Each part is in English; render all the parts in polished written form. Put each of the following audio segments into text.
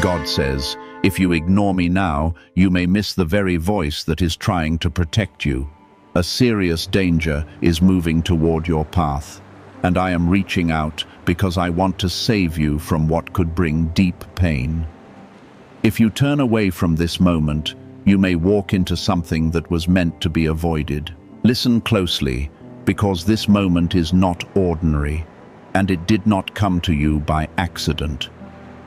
God says, if you ignore me now, you may miss the very voice that is trying to protect you. A serious danger is moving toward your path, and I am reaching out because I want to save you from what could bring deep pain. If you turn away from this moment, you may walk into something that was meant to be avoided. Listen closely, because this moment is not ordinary, and it did not come to you by accident.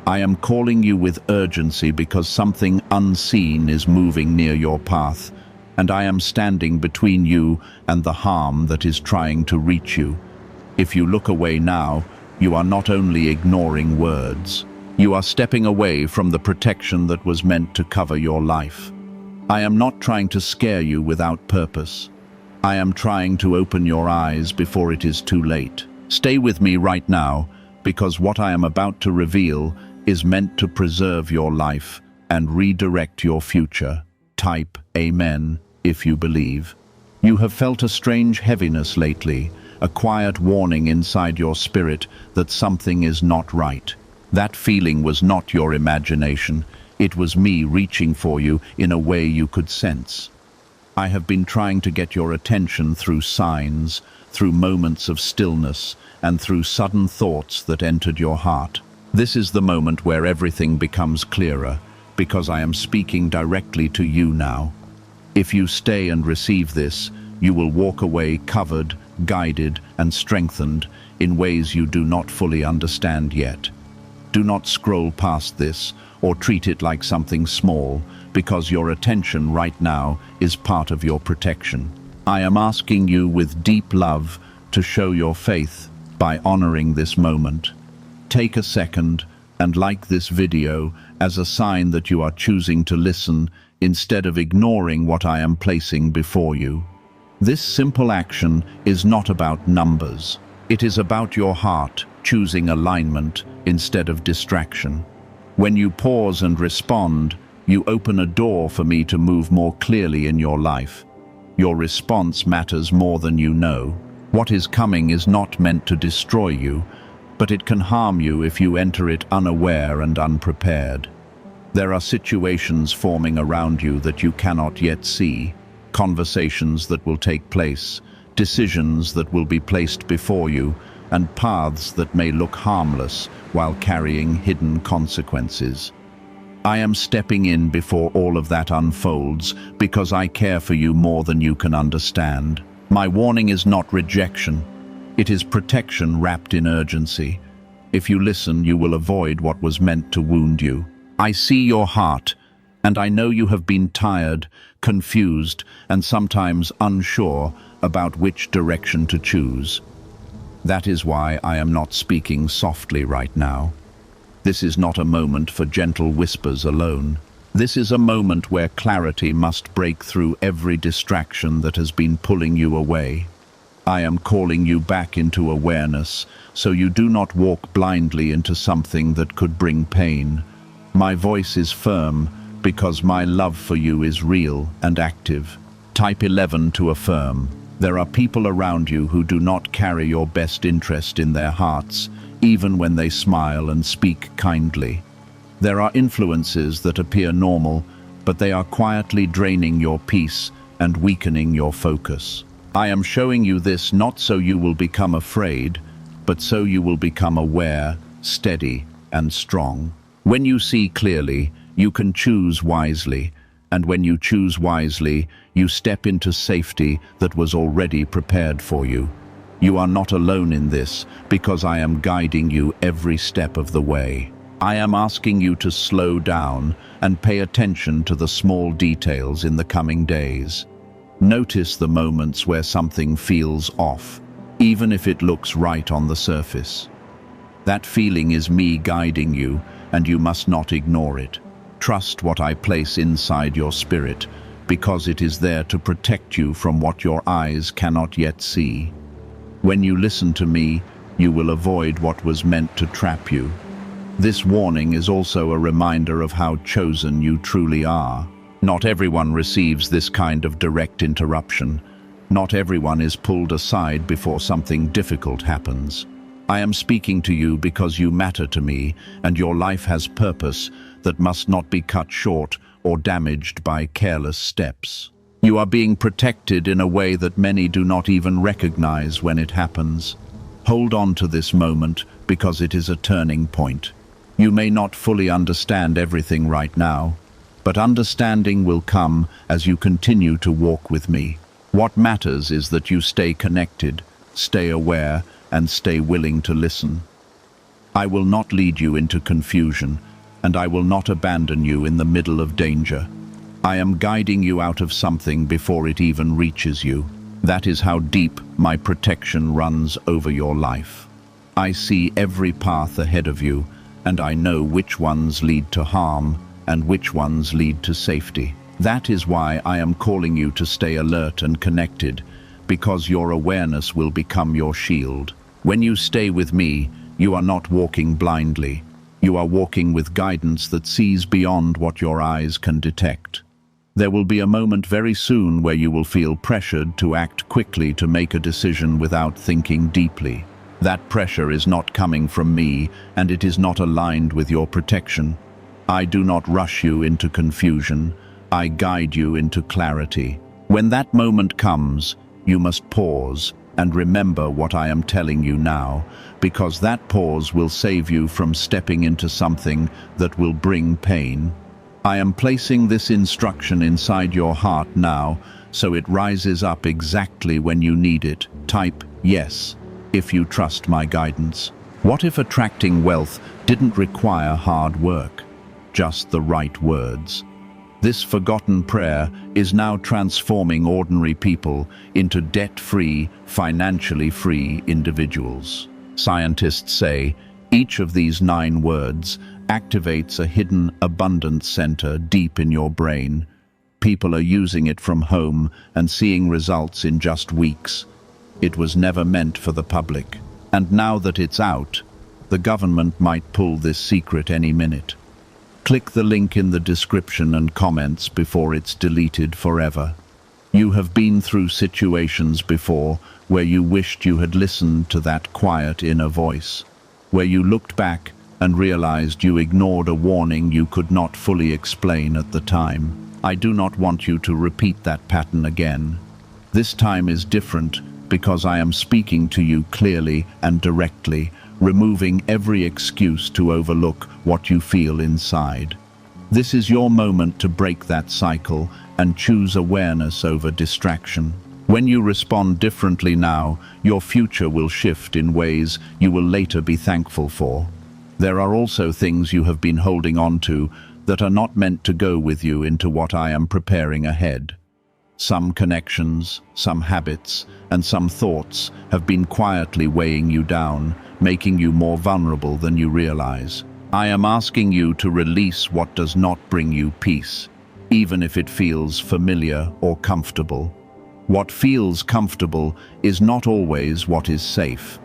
I am calling you with urgency because something unseen is moving near your path, and I am standing between you and the harm that is trying to reach you. If you look away now, you are not only ignoring words, you are stepping away from the protection that was meant to cover your life. I am not trying to scare you without purpose. I am trying to open your eyes before it is too late. Stay with me right now, because what I am about to reveal is meant to preserve your life and redirect your future. Type Amen if you believe. You have felt a strange heaviness lately, a quiet warning inside your spirit that something is not right. That feeling was not your imagination. It was me reaching for you in a way you could sense. I have been trying to get your attention through signs, through moments of stillness, and through sudden thoughts that entered your heart. This is the moment where everything becomes clearer, because I am speaking directly to you now. If you stay and receive this, you will walk away covered, guided, and strengthened in ways you do not fully understand yet. Do not scroll past this or treat it like something small, because your attention right now is part of your protection. I am asking you with deep love to show your faith by honoring this moment. Take a second and like this video as a sign that you are choosing to listen instead of ignoring what I am placing before you. This simple action is not about numbers. It is about your heart choosing alignment instead of distraction. When you pause and respond, you open a door for me to move more clearly in your life. Your response matters more than you know. What is coming is not meant to destroy you, but it can harm you if you enter it unaware and unprepared. There are situations forming around you that you cannot yet see, conversations that will take place, decisions that will be placed before you, and paths that may look harmless while carrying hidden consequences. I am stepping in before all of that unfolds because I care for you more than you can understand. My warning is not rejection. It is protection wrapped in urgency. If you listen, you will avoid what was meant to wound you. I see your heart, and I know you have been tired, confused, and sometimes unsure about which direction to choose. That is why I am not speaking softly right now. This is not a moment for gentle whispers alone. This is a moment where clarity must break through every distraction that has been pulling you away. I am calling you back into awareness, so you do not walk blindly into something that could bring pain. My voice is firm because my love for you is real and active. Type 11 to affirm. There are people around you who do not carry your best interest in their hearts, even when they smile and speak kindly. There are influences that appear normal, but they are quietly draining your peace and weakening your focus. I am showing you this not so you will become afraid, but so you will become aware, steady, and strong. When you see clearly, you can choose wisely, and when you choose wisely, you step into safety that was already prepared for you. You are not alone in this, because I am guiding you every step of the way. I am asking you to slow down and pay attention to the small details in the coming days. Notice the moments where something feels off, even if it looks right on the surface. That feeling is me guiding you, and you must not ignore it. Trust what I place inside your spirit, because it is there to protect you from what your eyes cannot yet see. When you listen to me, you will avoid what was meant to trap you. This warning is also a reminder of how chosen you truly are. Not everyone receives this kind of direct interruption. Not everyone is pulled aside before something difficult happens. I am speaking to you because you matter to me and your life has purpose, that must not be cut short or damaged by careless steps. You are being protected in a way that many do not even recognize when it happens. Hold on to this moment because it is a turning point. You may not fully understand everything right now, but understanding will come as you continue to walk with me. What matters is that you stay connected, stay aware, and stay willing to listen. I will not lead you into confusion, and I will not abandon you in the middle of danger. I am guiding you out of something before it even reaches you. That is how deep my protection runs over your life. I see every path ahead of you, and I know which ones lead to harm and which ones lead to safety. That is why I am calling you to stay alert and connected, because your awareness will become your shield. When you stay with me, you are not walking blindly. You are walking with guidance that sees beyond what your eyes can detect. There will be a moment very soon where you will feel pressured to act quickly, to make a decision without thinking deeply. That pressure is not coming from me, and it is not aligned with your protection. I do not rush you into confusion. I guide you into clarity. When that moment comes, you must pause and remember what I am telling you now, because that pause will save you from stepping into something that will bring pain. I am placing this instruction inside your heart now, so it rises up exactly when you need it. Type yes if you trust my guidance. What if attracting wealth didn't require hard work, just the right words? This forgotten prayer is now transforming ordinary people into debt-free, financially free individuals. Scientists say each of these 9 words activates a hidden abundance center deep in your brain. People are using it from home and seeing results in just weeks. It was never meant for the public, and now that it's out, the government might pull this secret any minute. Click the link in the description and comments before it's deleted forever. You have been through situations before where you wished you had listened to that quiet inner voice, where you looked back and realized you ignored a warning you could not fully explain at the time. I do not want you to repeat that pattern again. This time is different because I am speaking to you clearly and directly, removing every excuse to overlook what you feel inside. This is your moment to break that cycle and choose awareness over distraction. When you respond differently now, your future will shift in ways you will later be thankful for. There are also things you have been holding on to that are not meant to go with you into what I am preparing ahead. Some connections, some habits, and some thoughts have been quietly weighing you down, making you more vulnerable than you realize. I am asking you to release what does not bring you peace, even if it feels familiar or comfortable. What feels comfortable is not always what is safe,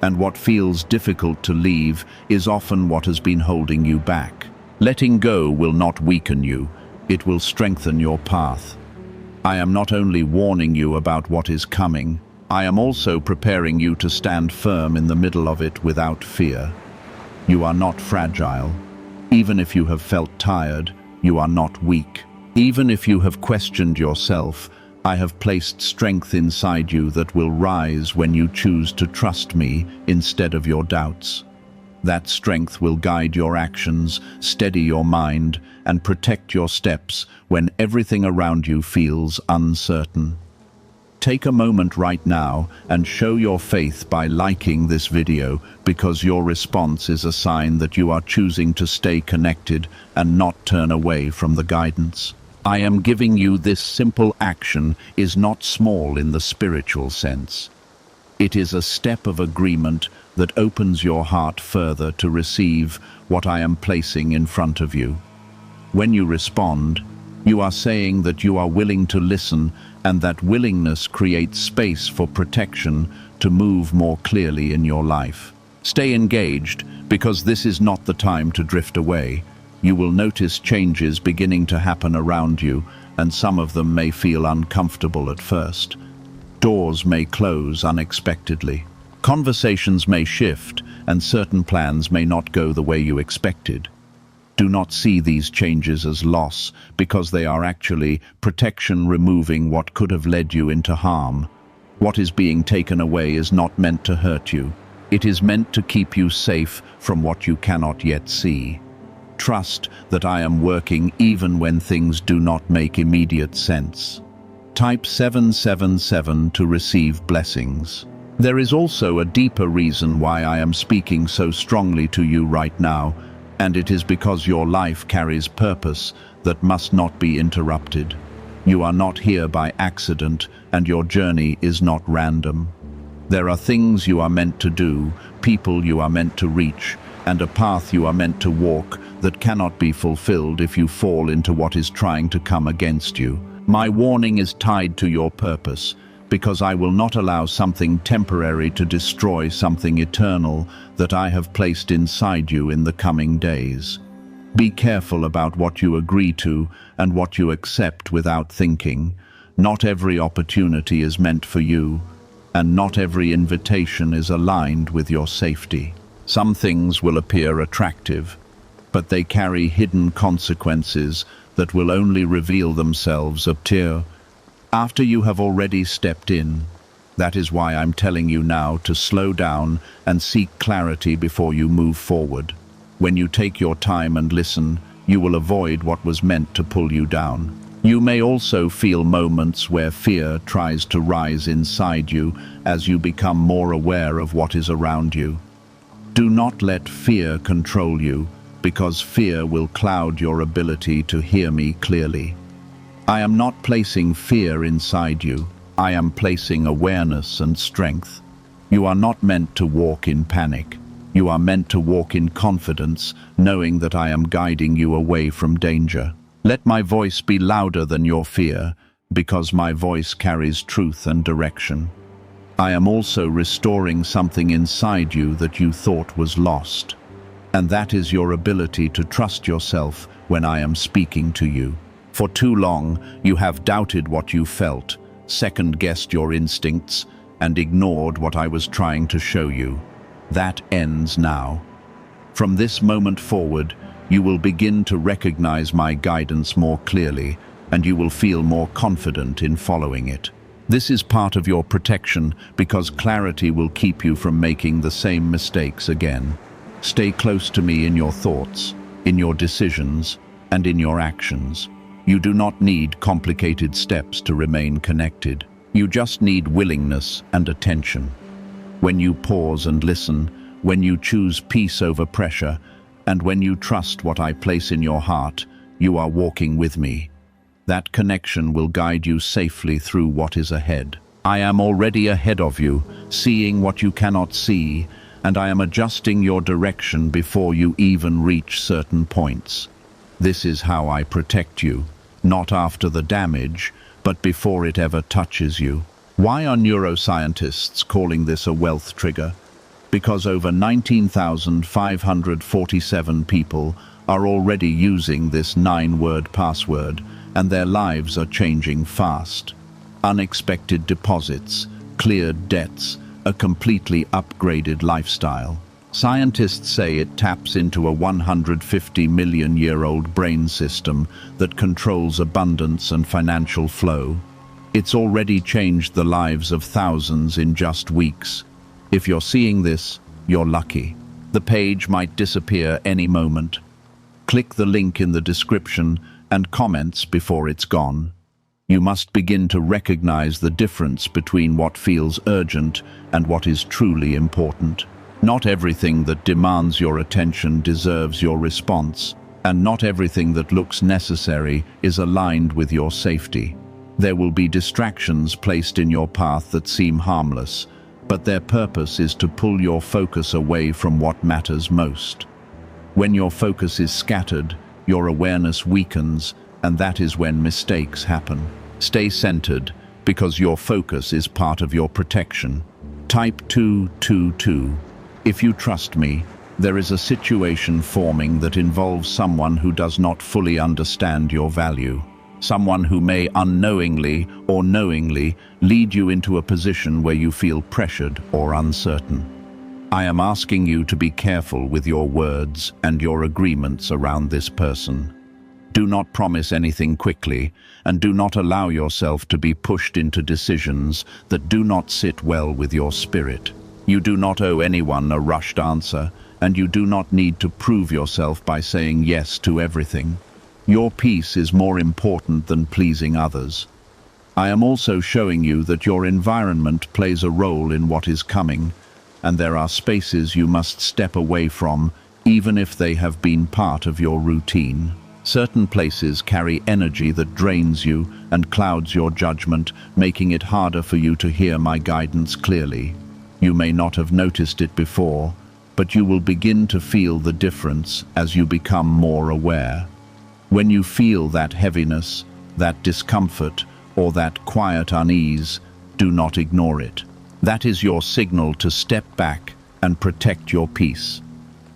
and what feels difficult to leave is often what has been holding you back. Letting go will not weaken you, it will strengthen your path. I am not only warning you about what is coming, I am also preparing you to stand firm in the middle of it without fear. You are not fragile. Even if you have felt tired, you are not weak. Even if you have questioned yourself, I have placed strength inside you that will rise when you choose to trust me instead of your doubts. That strength will guide your actions, steady your mind, and protect your steps when everything around you feels uncertain. Take a moment right now and show your faith by liking this video, because your response is a sign that you are choosing to stay connected and not turn away from the guidance. I am giving you this simple action is not small in the spiritual sense. It is a step of agreement that opens your heart further to receive what I am placing in front of you. When you respond, you are saying that you are willing to listen, and that willingness creates space for protection to move more clearly in your life. Stay engaged, because this is not the time to drift away. You will notice changes beginning to happen around you, and some of them may feel uncomfortable at first. Doors may close unexpectedly. Conversations may shift, and certain plans may not go the way you expected. Do not see these changes as loss, because they are actually protection, removing what could have led you into harm. What is being taken away is not meant to hurt you. It is meant to keep you safe from what you cannot yet see. Trust that I am working even when things do not make immediate sense. Type 777 to receive blessings. There is also a deeper reason why I am speaking so strongly to you right now, and it is because your life carries purpose that must not be interrupted. You are not here by accident, and your journey is not random. There are things you are meant to do, people you are meant to reach, and a path you are meant to walk that cannot be fulfilled if you fall into what is trying to come against you. My warning is tied to your purpose, because I will not allow something temporary to destroy something eternal that I have placed inside you in the coming days. Be careful about what you agree to and what you accept without thinking. Not every opportunity is meant for you, and not every invitation is aligned with your safety. Some things will appear attractive, but they carry hidden consequences that will only reveal themselves after you have already stepped in. That is why I'm telling you now to slow down and seek clarity before you move forward. When you take your time and listen, you will avoid what was meant to pull you down. You may also feel moments where fear tries to rise inside you as you become more aware of what is around you. Do not let fear control you, because fear will cloud your ability to hear me clearly. I am not placing fear inside you. I am placing awareness and strength. You are not meant to walk in panic. You are meant to walk in confidence, knowing that I am guiding you away from danger. Let my voice be louder than your fear, because my voice carries truth and direction. I am also restoring something inside you that you thought was lost, and that is your ability to trust yourself when I am speaking to you. For too long, you have doubted what you felt, second-guessed your instincts, and ignored what I was trying to show you. That ends now. From this moment forward, you will begin to recognize my guidance more clearly, and you will feel more confident in following it. This is part of your protection, because clarity will keep you from making the same mistakes again. Stay close to me in your thoughts, in your decisions, and in your actions. You do not need complicated steps to remain connected. You just need willingness and attention. When you pause and listen, when you choose peace over pressure, and when you trust what I place in your heart, you are walking with me. That connection will guide you safely through what is ahead. I am already ahead of you, seeing what you cannot see, and I am adjusting your direction before you even reach certain points. This is how I protect you, not after the damage, but before it ever touches you. Why are neuroscientists calling this a wealth trigger? Because over 19,547 people are already using this 9-word password, and their lives are changing fast. Unexpected deposits, cleared debts, a completely upgraded lifestyle. Scientists say it taps into a 150-million-year-old brain system that controls abundance and financial flow. It's already changed the lives of thousands in just weeks. If you're seeing this, you're lucky. The page might disappear any moment. Click the link in the description and comments before it's gone. You must begin to recognize the difference between what feels urgent and what is truly important. Not everything that demands your attention deserves your response, and not everything that looks necessary is aligned with your safety. There will be distractions placed in your path that seem harmless, but their purpose is to pull your focus away from what matters most. When your focus is scattered, your awareness weakens, and that is when mistakes happen. Stay centered, because your focus is part of your protection. Type 222. If you trust me, there is a situation forming that involves someone who does not fully understand your value. Someone who may unknowingly or knowingly lead you into a position where you feel pressured or uncertain. I am asking you to be careful with your words and your agreements around this person. Do not promise anything quickly, and do not allow yourself to be pushed into decisions that do not sit well with your spirit. You do not owe anyone a rushed answer, and you do not need to prove yourself by saying yes to everything. Your peace is more important than pleasing others. I am also showing you that your environment plays a role in what is coming, and there are spaces you must step away from, even if they have been part of your routine. Certain places carry energy that drains you and clouds your judgment, making it harder for you to hear my guidance clearly. You may not have noticed it before, but you will begin to feel the difference as you become more aware. When you feel that heaviness, that discomfort, or that quiet unease, do not ignore it. That is your signal to step back and protect your peace.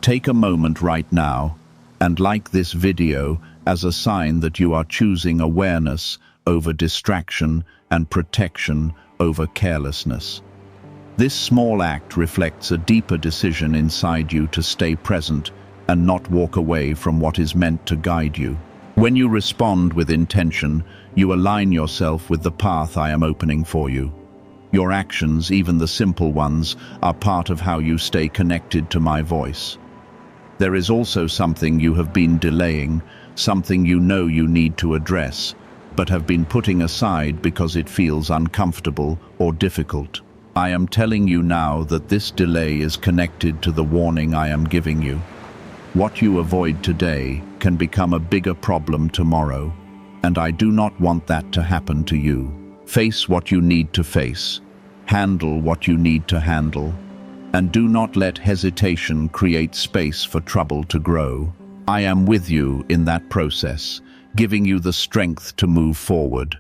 Take a moment right now and like this video as a sign that you are choosing awareness over distraction and protection over carelessness. This small act reflects a deeper decision inside you to stay present and not walk away from what is meant to guide you. When you respond with intention, you align yourself with the path I am opening for you. Your actions, even the simple ones, are part of how you stay connected to my voice. There is also something you have been delaying, something you know you need to address, but have been putting aside because it feels uncomfortable or difficult. I am telling you now that this delay is connected to the warning I am giving you. What you avoid today can become a bigger problem tomorrow, and I do not want that to happen to you. Face what you need to face, handle what you need to handle, and do not let hesitation create space for trouble to grow. I am with you in that process, giving you the strength to move forward.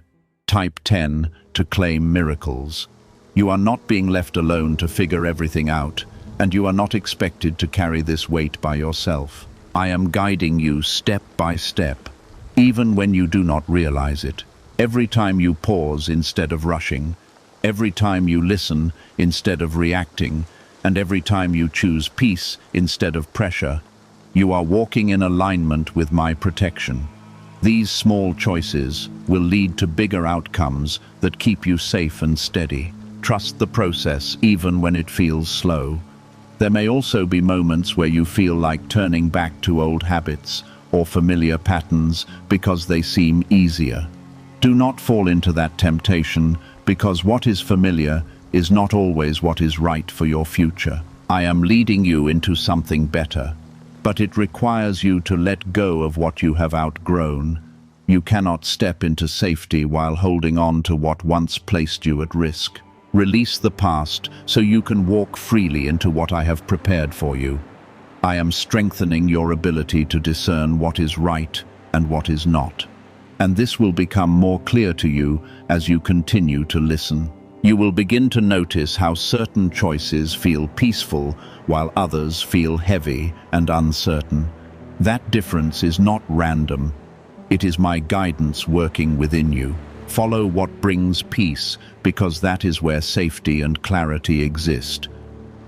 Type 10 to claim miracles. You are not being left alone to figure everything out, and you are not expected to carry this weight by yourself. I am guiding you step by step, even when you do not realize it. Every time you pause instead of rushing, every time you listen instead of reacting, and every time you choose peace instead of pressure, you are walking in alignment with my protection. These small choices will lead to bigger outcomes that keep you safe and steady. Trust the process even when it feels slow. There may also be moments where you feel like turning back to old habits or familiar patterns because they seem easier. Do not fall into that temptation, because what is familiar is not always what is right for your future. I am leading you into something better, but it requires you to let go of what you have outgrown. You cannot step into safety while holding on to what once placed you at risk. Release the past so you can walk freely into what I have prepared for you. I am strengthening your ability to discern what is right and what is not. And this will become more clear to you as you continue to listen. You will begin to notice how certain choices feel peaceful while others feel heavy and uncertain. That difference is not random. It is my guidance working within you. Follow what brings peace, because that is where safety and clarity exist.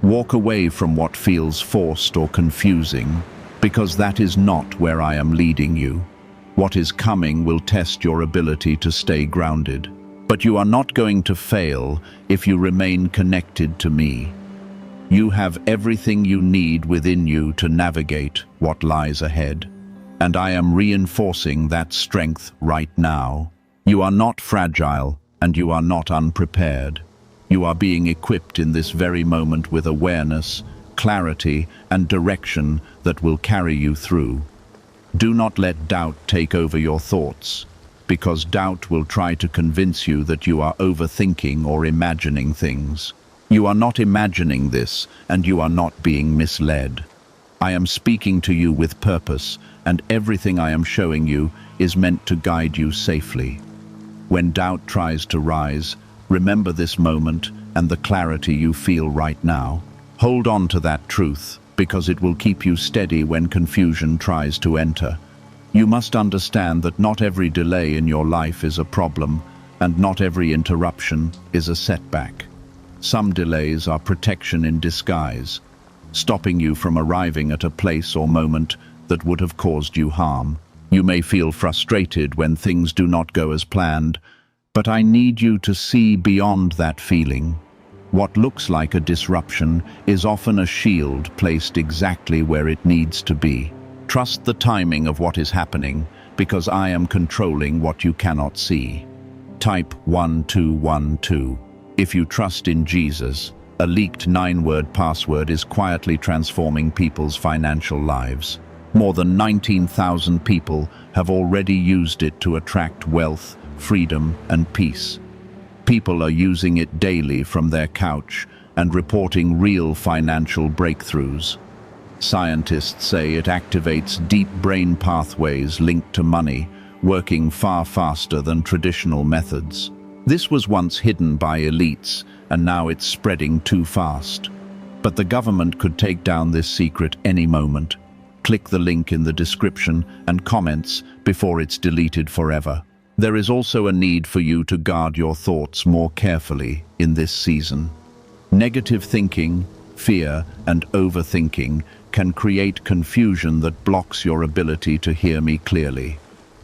Walk away from what feels forced or confusing, because that is not where I am leading you. What is coming will test your ability to stay grounded. But you are not going to fail if you remain connected to me. You have everything you need within you to navigate what lies ahead. And I am reinforcing that strength right now. You are not fragile, and you are not unprepared. You are being equipped in this very moment with awareness, clarity, and direction that will carry you through. Do not let doubt take over your thoughts, because doubt will try to convince you that you are overthinking or imagining things. You are not imagining this, and you are not being misled. I am speaking to you with purpose, and everything I am showing you is meant to guide you safely. When doubt tries to rise, remember this moment and the clarity you feel right now. Hold on to that truth, because it will keep you steady when confusion tries to enter. You must understand that not every delay in your life is a problem, and not every interruption is a setback. Some delays are protection in disguise, stopping you from arriving at a place or moment that would have caused you harm. You may feel frustrated when things do not go as planned, but I need you to see beyond that feeling. What looks like a disruption is often a shield placed exactly where it needs to be. Trust the timing of what is happening, because I am controlling what you cannot see. Type 1212. If you trust in Jesus, a leaked 9-word password is quietly transforming people's financial lives. More than 19,000 people have already used it to attract wealth, freedom, and peace. People are using it daily from their couch and reporting real financial breakthroughs. Scientists say it activates deep brain pathways linked to money, working far faster than traditional methods. This was once hidden by elites, and now it's spreading too fast. But the government could take down this secret any moment. Click the link in the description and comments before it's deleted forever. There is also a need for you to guard your thoughts more carefully in this season. Negative thinking, fear, and overthinking can create confusion that blocks your ability to hear me clearly.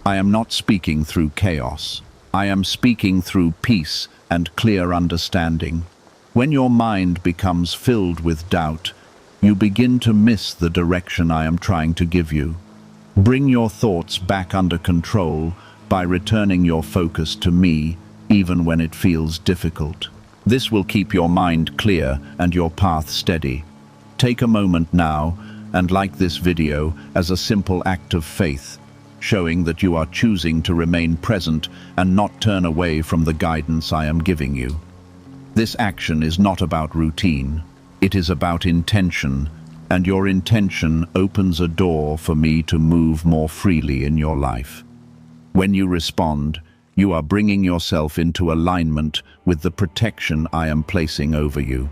I am not speaking through chaos. I am speaking through peace and clear understanding. When your mind becomes filled with doubt, you begin to miss the direction I am trying to give you. Bring your thoughts back under control by returning your focus to me, even when it feels difficult. This will keep your mind clear and your path steady. Take a moment now and like this video as a simple act of faith, showing that you are choosing to remain present and not turn away from the guidance I am giving you. This action is not about routine, it is about intention, and your intention opens a door for me to move more freely in your life. When you respond, you are bringing yourself into alignment with the protection I am placing over you.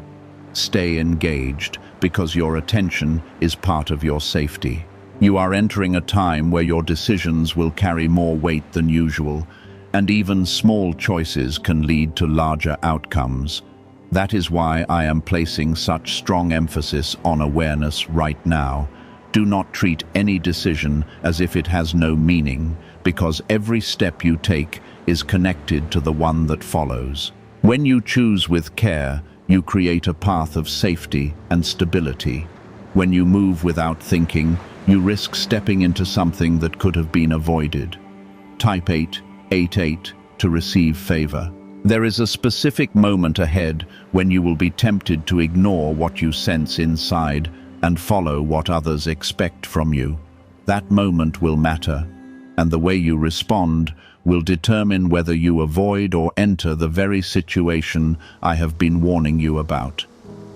Stay engaged, because your attention is part of your safety. You are entering a time where your decisions will carry more weight than usual, and even small choices can lead to larger outcomes. That is why I am placing such strong emphasis on awareness right now. Do not treat any decision as if it has no meaning, because every step you take is connected to the one that follows. When you choose with care, you create a path of safety and stability. When you move without thinking, you risk stepping into something that could have been avoided. Type 888 to receive favor. There is a specific moment ahead when you will be tempted to ignore what you sense inside and follow what others expect from you. That moment will matter, and the way you respond will determine whether you avoid or enter the very situation I have been warning you about.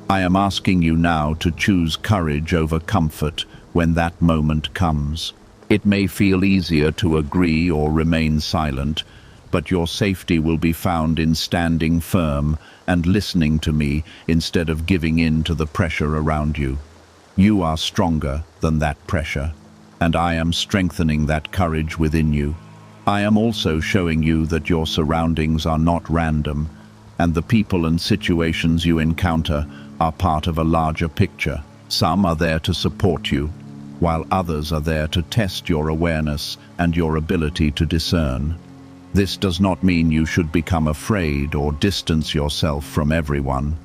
I am asking you now to choose courage over comfort when that moment comes. It may feel easier to agree or remain silent, but your safety will be found in standing firm and listening to me instead of giving in to the pressure around you. You are stronger than that pressure, and I am strengthening that courage within you. I am also showing you that your surroundings are not random, and the people and situations you encounter are part of a larger picture. Some are there to support you, while others are there to test your awareness and your ability to discern. This does not mean you should become afraid or distance yourself from everyone,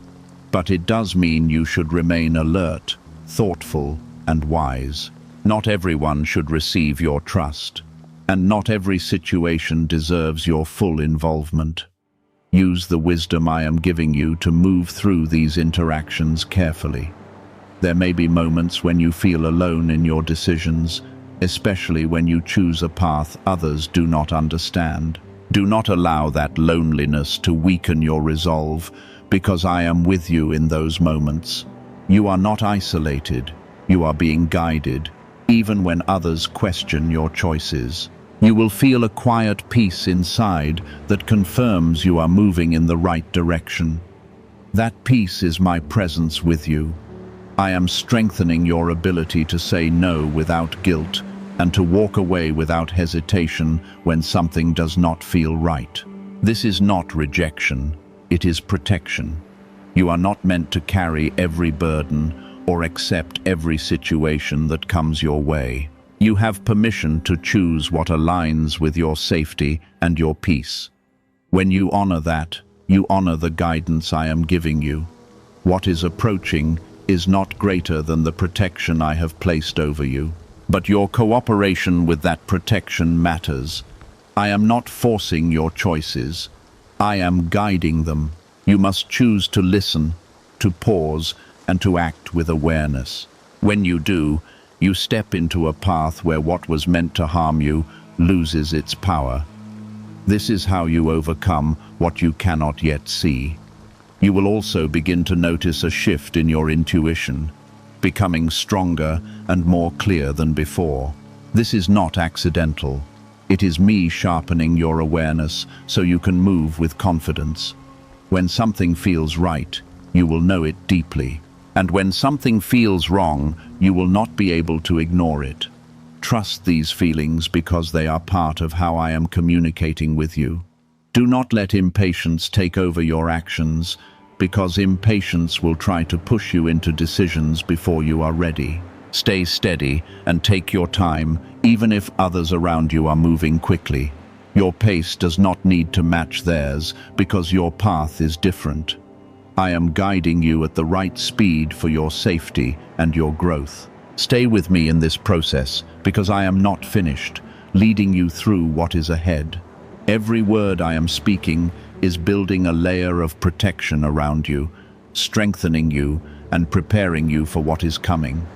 but it does mean you should remain alert, thoughtful, and wise. Not everyone should receive your trust, and not every situation deserves your full involvement. Use the wisdom I am giving you to move through these interactions carefully. There may be moments when you feel alone in your decisions, especially when you choose a path others do not understand. Do not allow that loneliness to weaken your resolve, because I am with you in those moments. You are not isolated, you are being guided, even when others question your choices. You will feel a quiet peace inside that confirms you are moving in the right direction. That peace is my presence with you. I am strengthening your ability to say no without guilt and to walk away without hesitation when something does not feel right. This is not rejection, it is protection. You are not meant to carry every burden or accept every situation that comes your way. You have permission to choose what aligns with your safety and your peace. When you honor that, you honor the guidance I am giving you. What is approaching is not greater than the protection I have placed over you. But your cooperation with that protection matters. I am not forcing your choices. I am guiding them. You must choose to listen, to pause, and to act with awareness. When you do, you step into a path where what was meant to harm you loses its power. This is how you overcome what you cannot yet see. You will also begin to notice a shift in your intuition, becoming stronger and more clear than before. This is not accidental. It is me sharpening your awareness so you can move with confidence. When something feels right, you will know it deeply. And when something feels wrong, you will not be able to ignore it. Trust these feelings because they are part of how I am communicating with you. Do not let impatience take over your actions, because impatience will try to push you into decisions before you are ready. Stay steady and take your time, even if others around you are moving quickly. Your pace does not need to match theirs because your path is different. I am guiding you at the right speed for your safety and your growth. Stay with me in this process because I am not finished, leading you through what is ahead. Every word I am speaking is building a layer of protection around you, strengthening you and preparing you for what is coming.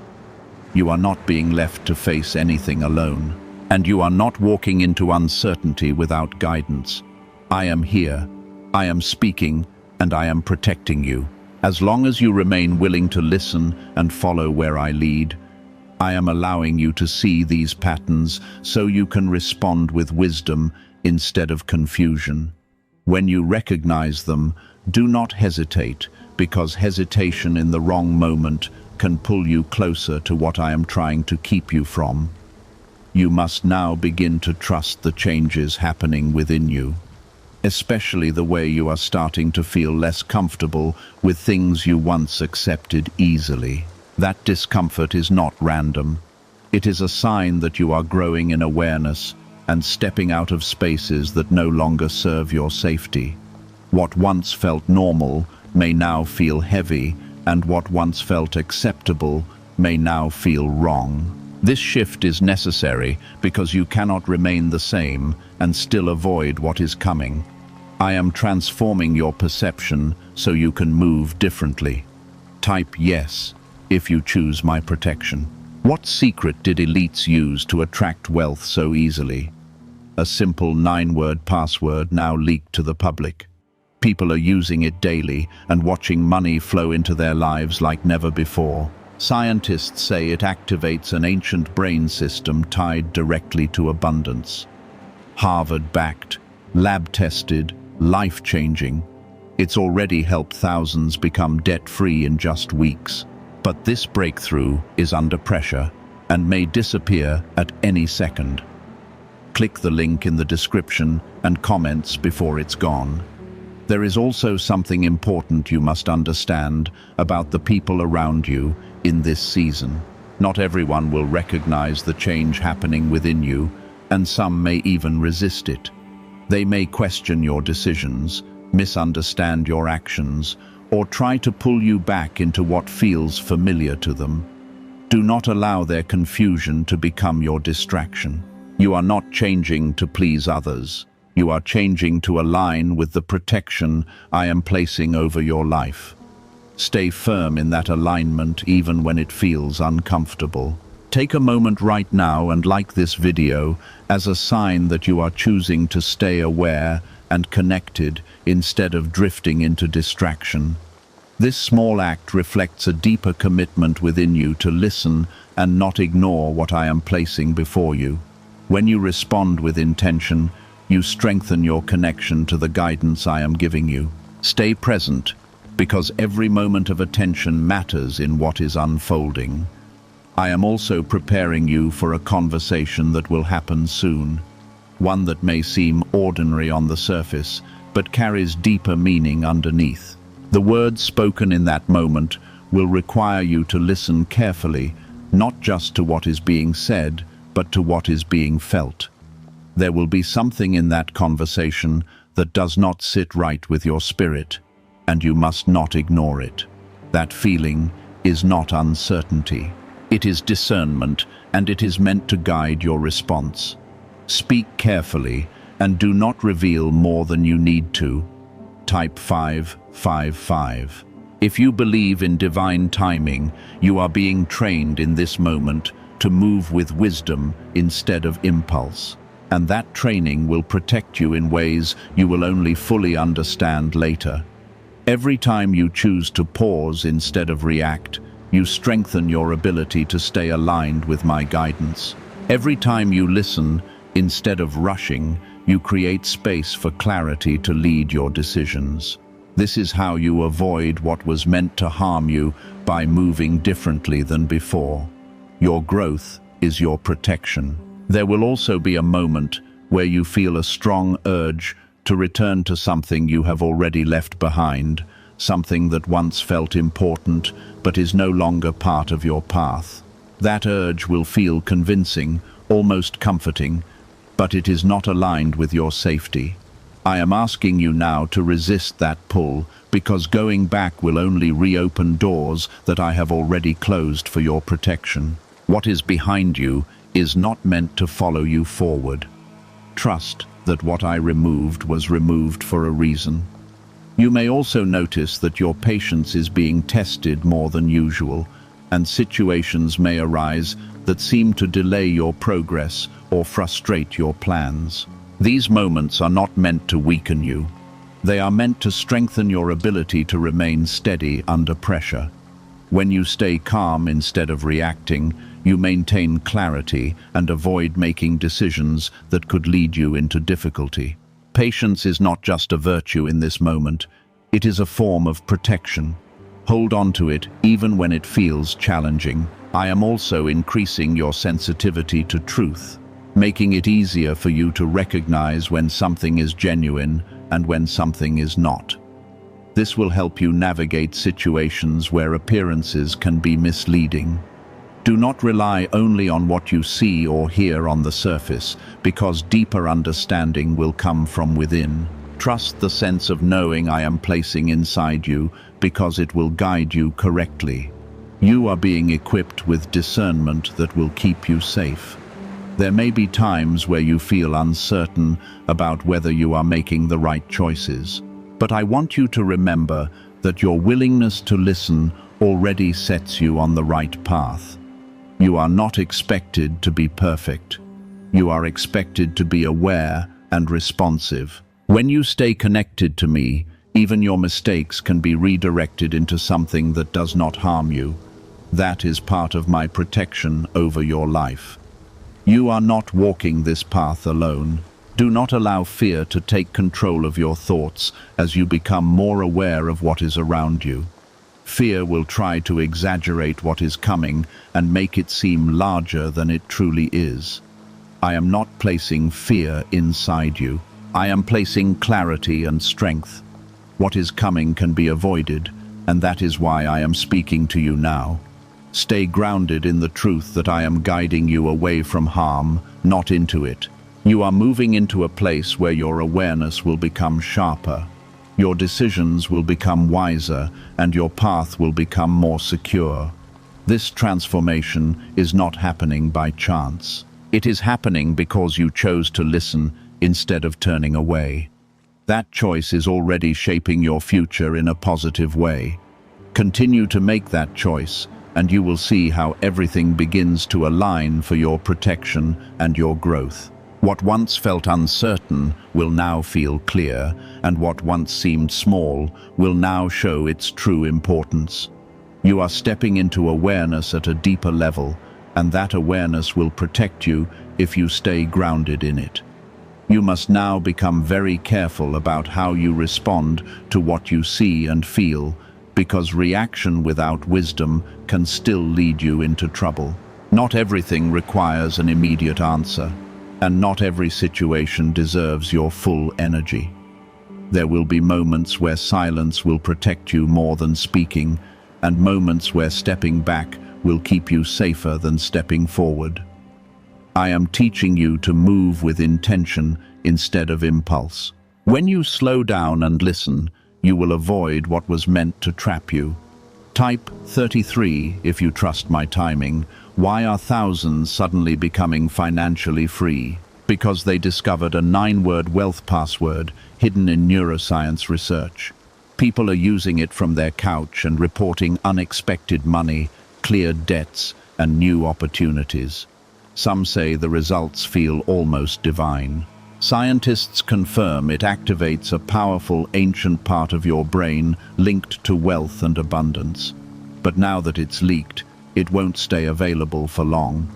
You are not being left to face anything alone, and you are not walking into uncertainty without guidance. I am here, I am speaking, and I am protecting you. As long as you remain willing to listen and follow where I lead, I am allowing you to see these patterns so you can respond with wisdom instead of confusion. When you recognize them, do not hesitate, because hesitation in the wrong moment can pull you closer to what I am trying to keep you from. You must now begin to trust the changes happening within you, especially the way you are starting to feel less comfortable with things you once accepted easily. That discomfort is not random. It is a sign that you are growing in awareness and stepping out of spaces that no longer serve your safety. What once felt normal may now feel heavy, and what once felt acceptable may now feel wrong. This shift is necessary because you cannot remain the same and still avoid what is coming. I am transforming your perception so you can move differently. Type yes if you choose my protection. What secret did elites use to attract wealth so easily? A simple 9-word password now leaked to the public. People are using it daily and watching money flow into their lives like never before. Scientists say it activates an ancient brain system tied directly to abundance. Harvard-backed, lab-tested, life-changing. It's already helped thousands become debt-free in just weeks. But this breakthrough is under pressure and may disappear at any second. Click the link in the description and comments before it's gone. There is also something important you must understand about the people around you in this season. Not everyone will recognize the change happening within you, and some may even resist it. They may question your decisions, misunderstand your actions, or try to pull you back into what feels familiar to them. Do not allow their confusion to become your distraction. You are not changing to please others. You are changing to align with the protection I am placing over your life. Stay firm in that alignment even when it feels uncomfortable. Take a moment right now and like this video as a sign that you are choosing to stay aware and connected instead of drifting into distraction. This small act reflects a deeper commitment within you to listen and not ignore what I am placing before you. When you respond with intention, you strengthen your connection to the guidance I am giving you. Stay present, because every moment of attention matters in what is unfolding. I am also preparing you for a conversation that will happen soon, one that may seem ordinary on the surface, but carries deeper meaning underneath. The words spoken in that moment will require you to listen carefully, not just to what is being said, but to what is being felt. There will be something in that conversation that does not sit right with your spirit, and you must not ignore it. That feeling is not uncertainty. It is discernment, and it is meant to guide your response. Speak carefully, and do not reveal more than you need to. Type 555. If you believe in divine timing, you are being trained in this moment to move with wisdom instead of impulse. And that training will protect you in ways you will only fully understand later. Every time you choose to pause instead of react, you strengthen your ability to stay aligned with my guidance. Every time you listen instead of rushing, you create space for clarity to lead your decisions. This is how you avoid what was meant to harm you by moving differently than before. Your growth is your protection. There will also be a moment where you feel a strong urge to return to something you have already left behind, something that once felt important but is no longer part of your path. That urge will feel convincing, almost comforting, but it is not aligned with your safety. I am asking you now to resist that pull, because going back will only reopen doors that I have already closed for your protection. What is behind you is not meant to follow you forward. Trust that what I removed was removed for a reason. You may also notice that your patience is being tested more than usual, and situations may arise that seem to delay your progress or frustrate your plans. These moments are not meant to weaken you. They are meant to strengthen your ability to remain steady under pressure. When you stay calm instead of reacting, you maintain clarity and avoid making decisions that could lead you into difficulty. Patience is not just a virtue in this moment, it is a form of protection. Hold on to it even when it feels challenging. I am also increasing your sensitivity to truth, making it easier for you to recognize when something is genuine and when something is not. This will help you navigate situations where appearances can be misleading. Do not rely only on what you see or hear on the surface, because deeper understanding will come from within. Trust the sense of knowing I am placing inside you, because it will guide you correctly. You are being equipped with discernment that will keep you safe. There may be times where you feel uncertain about whether you are making the right choices, but I want you to remember that your willingness to listen already sets you on the right path. You are not expected to be perfect. You are expected to be aware and responsive. When you stay connected to me, even your mistakes can be redirected into something that does not harm you. That is part of my protection over your life. You are not walking this path alone. Do not allow fear to take control of your thoughts as you become more aware of what is around you. Fear will try to exaggerate what is coming and make it seem larger than it truly is. I am not placing fear inside you. I am placing clarity and strength. What is coming can be avoided, and that is why I am speaking to you now. Stay grounded in the truth that I am guiding you away from harm, not into it. You are moving into a place where your awareness will become sharper. Your decisions will become wiser, and your path will become more secure. This transformation is not happening by chance. It is happening because you chose to listen instead of turning away. That choice is already shaping your future in a positive way. Continue to make that choice, and you will see how everything begins to align for your protection and your growth. What once felt uncertain will now feel clear, and what once seemed small will now show its true importance. You are stepping into awareness at a deeper level, and that awareness will protect you if you stay grounded in it. You must now become very careful about how you respond to what you see and feel, because reaction without wisdom can still lead you into trouble. Not everything requires an immediate answer, and not every situation deserves your full energy. There will be moments where silence will protect you more than speaking, and moments where stepping back will keep you safer than stepping forward. I am teaching you to move with intention instead of impulse. When you slow down and listen, you will avoid what was meant to trap you. Type 33 if you trust my timing. Why are thousands suddenly becoming financially free? Because they discovered a 9-word wealth password hidden in neuroscience research. People are using it from their couch and reporting unexpected money, cleared debts, and new opportunities. Some say the results feel almost divine. Scientists confirm it activates a powerful ancient part of your brain linked to wealth and abundance. But now that it's leaked, it won't stay available for long.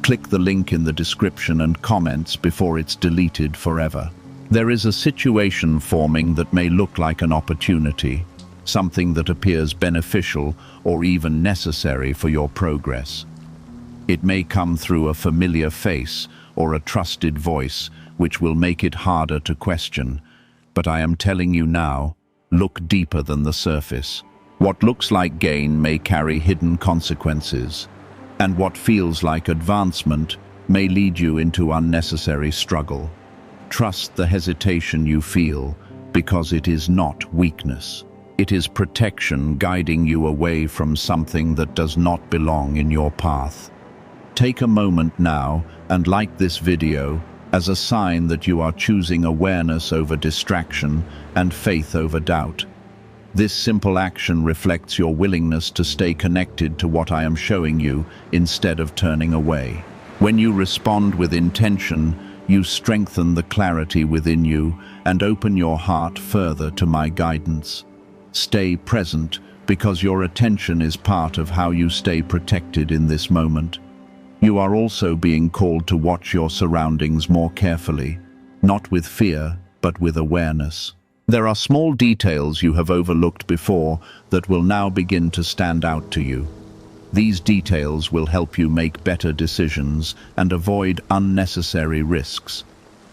Click the link in the description and comments before it's deleted forever. There is a situation forming that may look like an opportunity, something that appears beneficial or even necessary for your progress. It may come through a familiar face or a trusted voice, which will make it harder to question. But I am telling you now, look deeper than the surface. What looks like gain may carry hidden consequences, and what feels like advancement may lead you into unnecessary struggle. Trust the hesitation you feel, because it is not weakness. It is protection guiding you away from something that does not belong in your path. Take a moment now and like this video as a sign that you are choosing awareness over distraction and faith over doubt. This simple action reflects your willingness to stay connected to what I am showing you instead of turning away. When you respond with intention, you strengthen the clarity within you and open your heart further to my guidance. Stay present, because your attention is part of how you stay protected in this moment. You are also being called to watch your surroundings more carefully, not with fear, but with awareness. There are small details you have overlooked before that will now begin to stand out to you. These details will help you make better decisions and avoid unnecessary risks.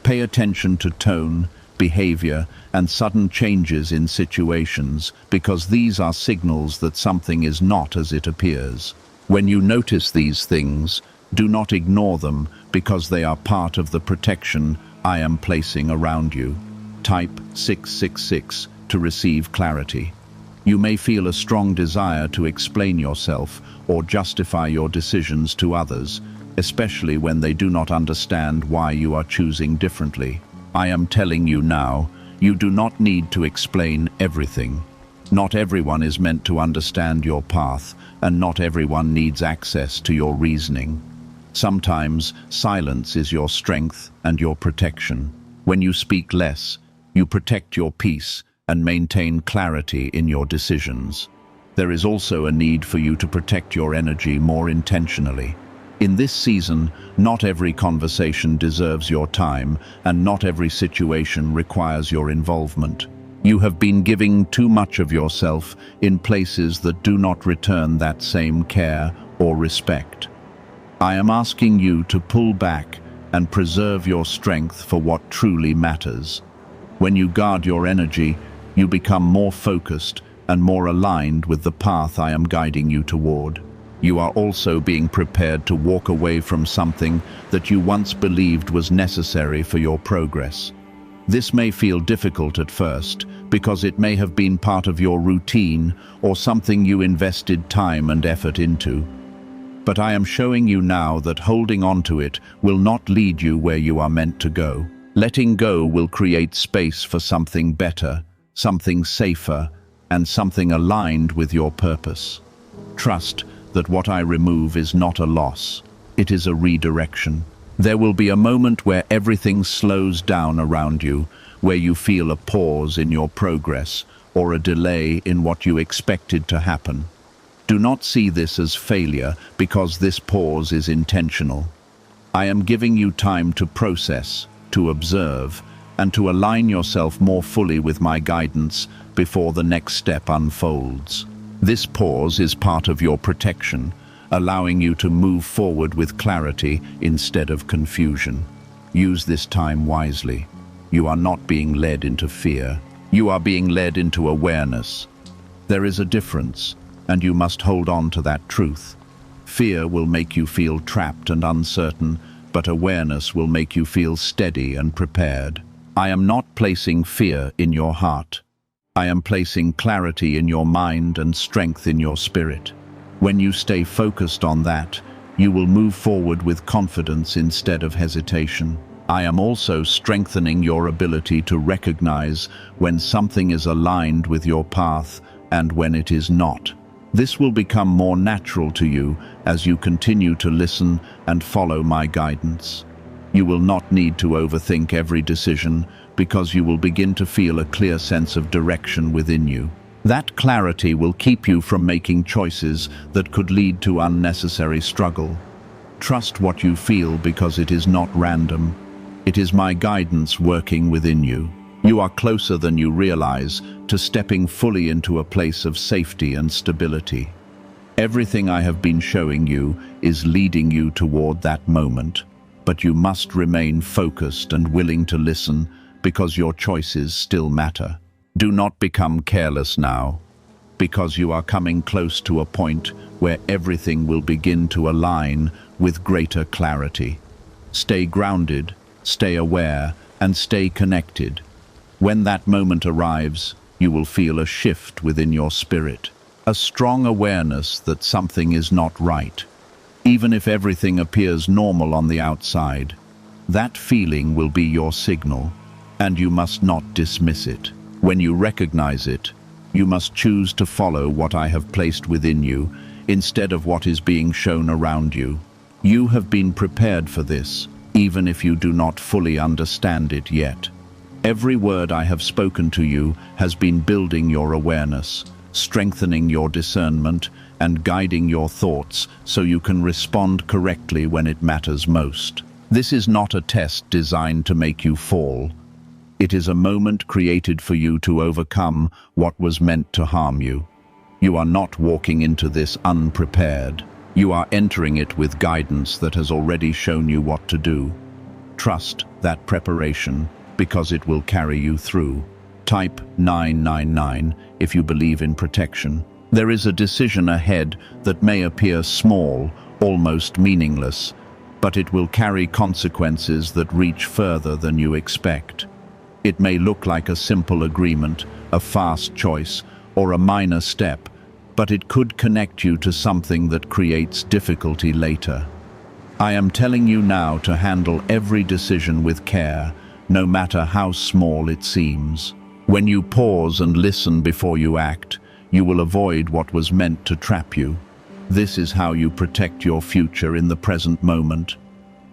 Pay attention to tone, behavior, and sudden changes in situations, because these are signals that something is not as it appears. When you notice these things, do not ignore them, because they are part of the protection I am placing around you. Type 666 to receive clarity. You may feel a strong desire to explain yourself or justify your decisions to others, especially when they do not understand why you are choosing differently. I am telling you now, you do not need to explain everything. Not everyone is meant to understand your path, and not everyone needs access to your reasoning. Sometimes silence is your strength and your protection. When you speak less, you protect your peace and maintain clarity in your decisions. There is also a need for you to protect your energy more intentionally. In this season, not every conversation deserves your time, and not every situation requires your involvement. You have been giving too much of yourself in places that do not return that same care or respect. I am asking you to pull back and preserve your strength for what truly matters. When you guard your energy, you become more focused and more aligned with the path I am guiding you toward. You are also being prepared to walk away from something that you once believed was necessary for your progress. This may feel difficult at first, because it may have been part of your routine or something you invested time and effort into. But I am showing you now that holding on to it will not lead you where you are meant to go. Letting go will create space for something better, something safer, and something aligned with your purpose. Trust that what I remove is not a loss, it is a redirection. There will be a moment where everything slows down around you, where you feel a pause in your progress or a delay in what you expected to happen. Do not see this as failure, because this pause is intentional. I am giving you time to process, to observe, and to align yourself more fully with my guidance before the next step unfolds. This pause is part of your protection, allowing you to move forward with clarity instead of confusion. Use this time wisely. You are not being led into fear. You are being led into awareness. There is a difference. and you must hold on to that truth. Fear will make you feel trapped and uncertain, but awareness will make you feel steady and prepared. I am not placing fear in your heart. I am placing clarity in your mind and strength in your spirit. When you stay focused on that, you will move forward with confidence instead of hesitation. I am also strengthening your ability to recognize when something is aligned with your path and when it is not. This will become more natural to you as you continue to listen and follow my guidance. You will not need to overthink every decision because you will begin to feel a clear sense of direction within you. That clarity will keep you from making choices that could lead to unnecessary struggle. Trust what you feel because it is not random. It is my guidance working within you. You are closer than you realize to stepping fully into a place of safety and stability. Everything I have been showing you is leading you toward that moment, but you must remain focused and willing to listen because your choices still matter. Do not become careless now, because you are coming close to a point where everything will begin to align with greater clarity. Stay grounded, stay aware, and stay connected. When that moment arrives, you will feel a shift within your spirit, a strong awareness that something is not right. Even if everything appears normal on the outside, that feeling will be your signal, and you must not dismiss it. When you recognize it, you must choose to follow what I have placed within you instead of what is being shown around you. You have been prepared for this, even if you do not fully understand it yet. Every word I have spoken to you has been building your awareness, strengthening your discernment, and guiding your thoughts so you can respond correctly when it matters most. This is not a test designed to make you fall. It is a moment created for you to overcome what was meant to harm you. You are not walking into this unprepared. You are entering it with guidance that has already shown you what to do. Trust that preparation because it will carry you through. Type 999 if you believe in protection. There is a decision ahead that may appear small, almost meaningless, but it will carry consequences that reach further than you expect. It may look like a simple agreement, a fast choice, or a minor step, but it could connect you to something that creates difficulty later. I am telling you now to handle every decision with care, no matter how small it seems. When you pause and listen before you act, you will avoid what was meant to trap you. This is how you protect your future in the present moment.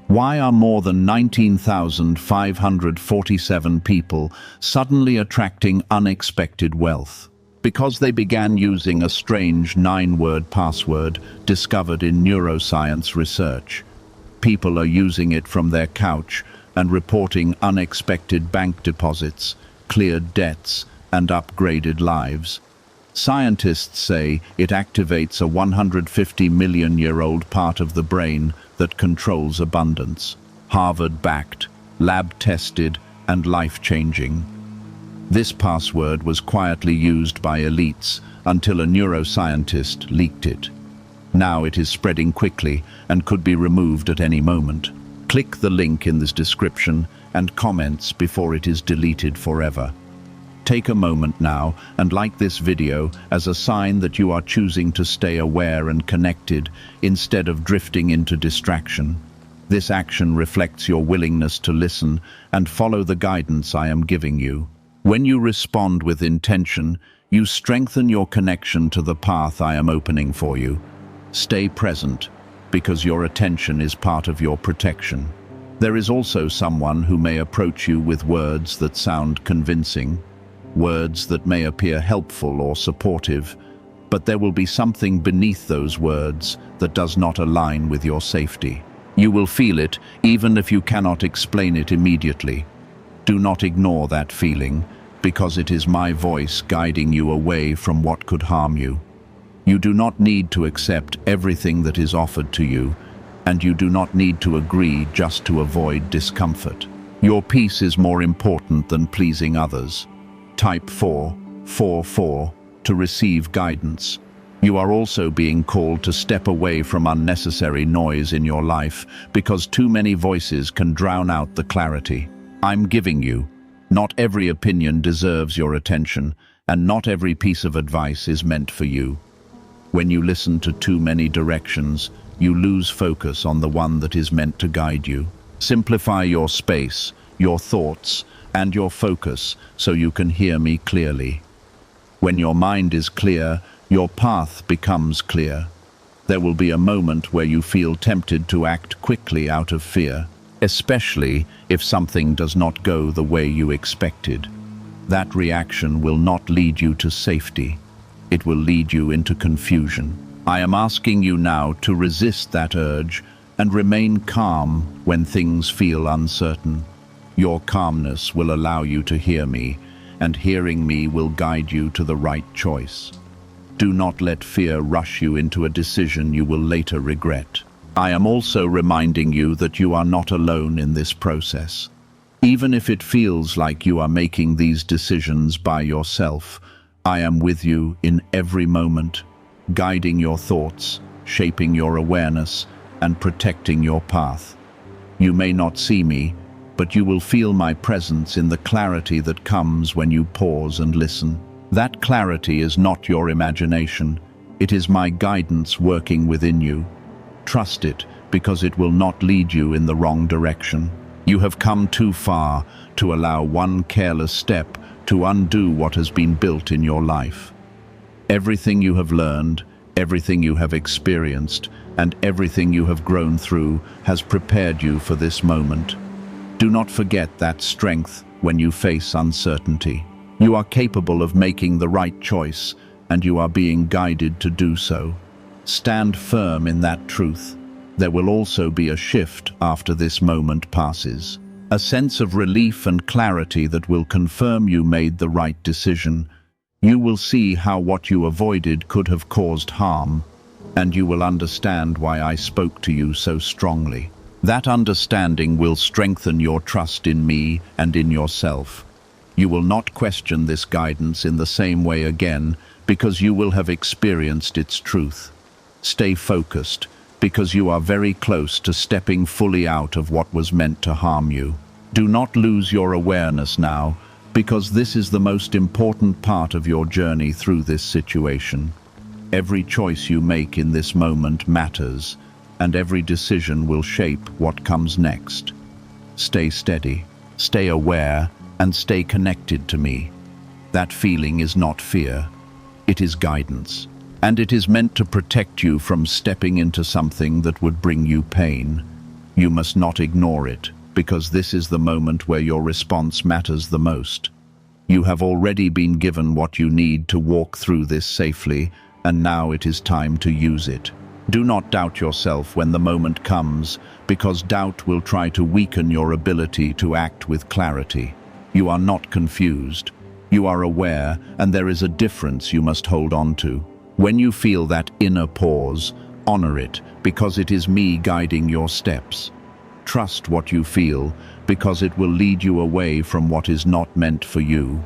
Why are more than 19,547 people suddenly attracting unexpected wealth? Because they began using a strange 9-word password discovered in neuroscience research. People are using it from their couch and reporting unexpected bank deposits, cleared debts, and upgraded lives. Scientists say it activates a 150-million-year-old part of the brain that controls abundance. Harvard-backed, lab-tested, and life-changing. This password was quietly used by elites until a neuroscientist leaked it. Now it is spreading quickly and could be removed at any moment. Click the link in this description and comments before it is deleted forever. Take a moment now and like this video as a sign that you are choosing to stay aware and connected instead of drifting into distraction. This action reflects your willingness to listen and follow the guidance I am giving you. When you respond with intention, you strengthen your connection to the path I am opening for you. Stay present, because your attention is part of your protection. There is also someone who may approach you with words that sound convincing, words that may appear helpful or supportive, but there will be something beneath those words that does not align with your safety. You will feel it even if you cannot explain it immediately. Do not ignore that feeling, because it is my voice guiding you away from what could harm you. You do not need to accept everything that is offered to you, and you do not need to agree just to avoid discomfort. Your peace is more important than pleasing others. Type 444 to receive guidance. You are also being called to step away from unnecessary noise in your life because too many voices can drown out the clarity. I'm giving you. Not every opinion deserves your attention, and not every piece of advice is meant for you. When you listen to too many directions, you lose focus on the one that is meant to guide you. Simplify your space, your thoughts, and your focus so you can hear me clearly. When your mind is clear, your path becomes clear. There will be a moment where you feel tempted to act quickly out of fear, especially if something does not go the way you expected. That reaction will not lead you to safety. It will lead you into confusion. I am asking you now to resist that urge and remain calm when things feel uncertain. Your calmness will allow you to hear me, and hearing me will guide you to the right choice. Do not let fear rush you into a decision you will later regret. I am also reminding you that you are not alone in this process. Even if it feels like you are making these decisions by yourself, I am with you in every moment, guiding your thoughts, shaping your awareness, and protecting your path. You may not see me, but you will feel my presence in the clarity that comes when you pause and listen. That clarity is not your imagination. It is my guidance working within you. Trust it, because it will not lead you in the wrong direction. You have come too far to allow one careless step to undo what has been built in your life. Everything you have learned, everything you have experienced, and everything you have grown through has prepared you for this moment. Do not forget that strength when you face uncertainty. You are capable of making the right choice, and you are being guided to do so. Stand firm in that truth. There will also be a shift after this moment passes. A sense of relief and clarity that will confirm you made the right decision. You will see how what you avoided could have caused harm, and you will understand why I spoke to you so strongly. That understanding will strengthen your trust in me and in yourself. You will not question this guidance in the same way again, because you will have experienced its truth. Stay focused, because you are very close to stepping fully out of what was meant to harm you. Do not lose your awareness now, because this is the most important part of your journey through this situation. Every choice you make in this moment matters, and every decision will shape what comes next. Stay steady, stay aware, and stay connected to me. That feeling is not fear, it is guidance. And it is meant to protect you from stepping into something that would bring you pain. You must not ignore it, because this is the moment where your response matters the most. You have already been given what you need to walk through this safely, and now it is time to use it. Do not doubt yourself when the moment comes, because doubt will try to weaken your ability to act with clarity. You are not confused. You are aware, and there is a difference you must hold on to. When you feel that inner pause, honor it, because it is me guiding your steps. Trust what you feel, because it will lead you away from what is not meant for you.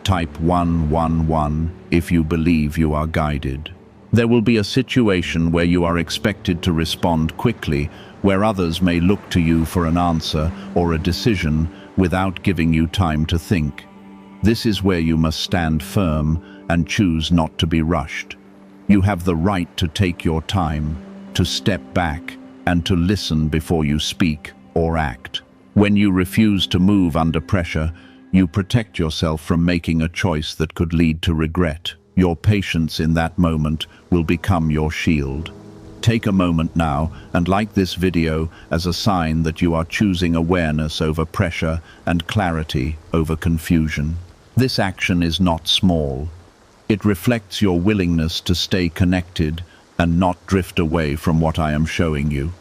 Type 111 if you believe you are guided. There will be a situation where you are expected to respond quickly, where others may look to you for an answer or a decision without giving you time to think. This is where you must stand firm and choose not to be rushed. You have the right to take your time, to step back, and to listen before you speak or act. When you refuse to move under pressure, you protect yourself from making a choice that could lead to regret. Your patience in that moment will become your shield. Take a moment now and like this video as a sign that you are choosing awareness over pressure and clarity over confusion. This action is not small. It reflects your willingness to stay connected and not drift away from what I am showing you.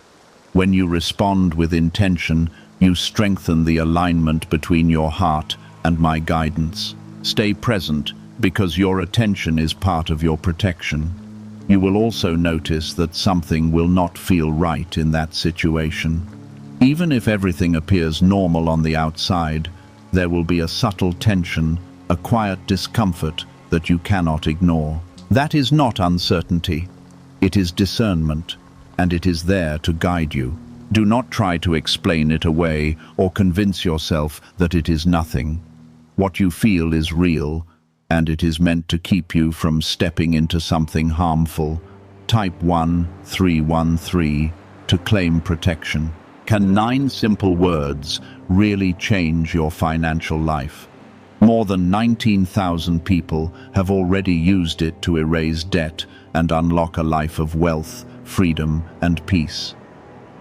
When you respond with intention, you strengthen the alignment between your heart and my guidance. Stay present, because your attention is part of your protection. You will also notice that something will not feel right in that situation. Even if everything appears normal on the outside, there will be a subtle tension, a quiet discomfort that you cannot ignore. That is not uncertainty. It is discernment, and it is there to guide you. Do not try to explain it away or convince yourself that it is nothing. What you feel is real, and it is meant to keep you from stepping into something harmful. Type 1313 to claim protection. Can 9 simple words really change your financial life? More than 19,000 people have already used it to erase debt and unlock a life of wealth, freedom, and peace.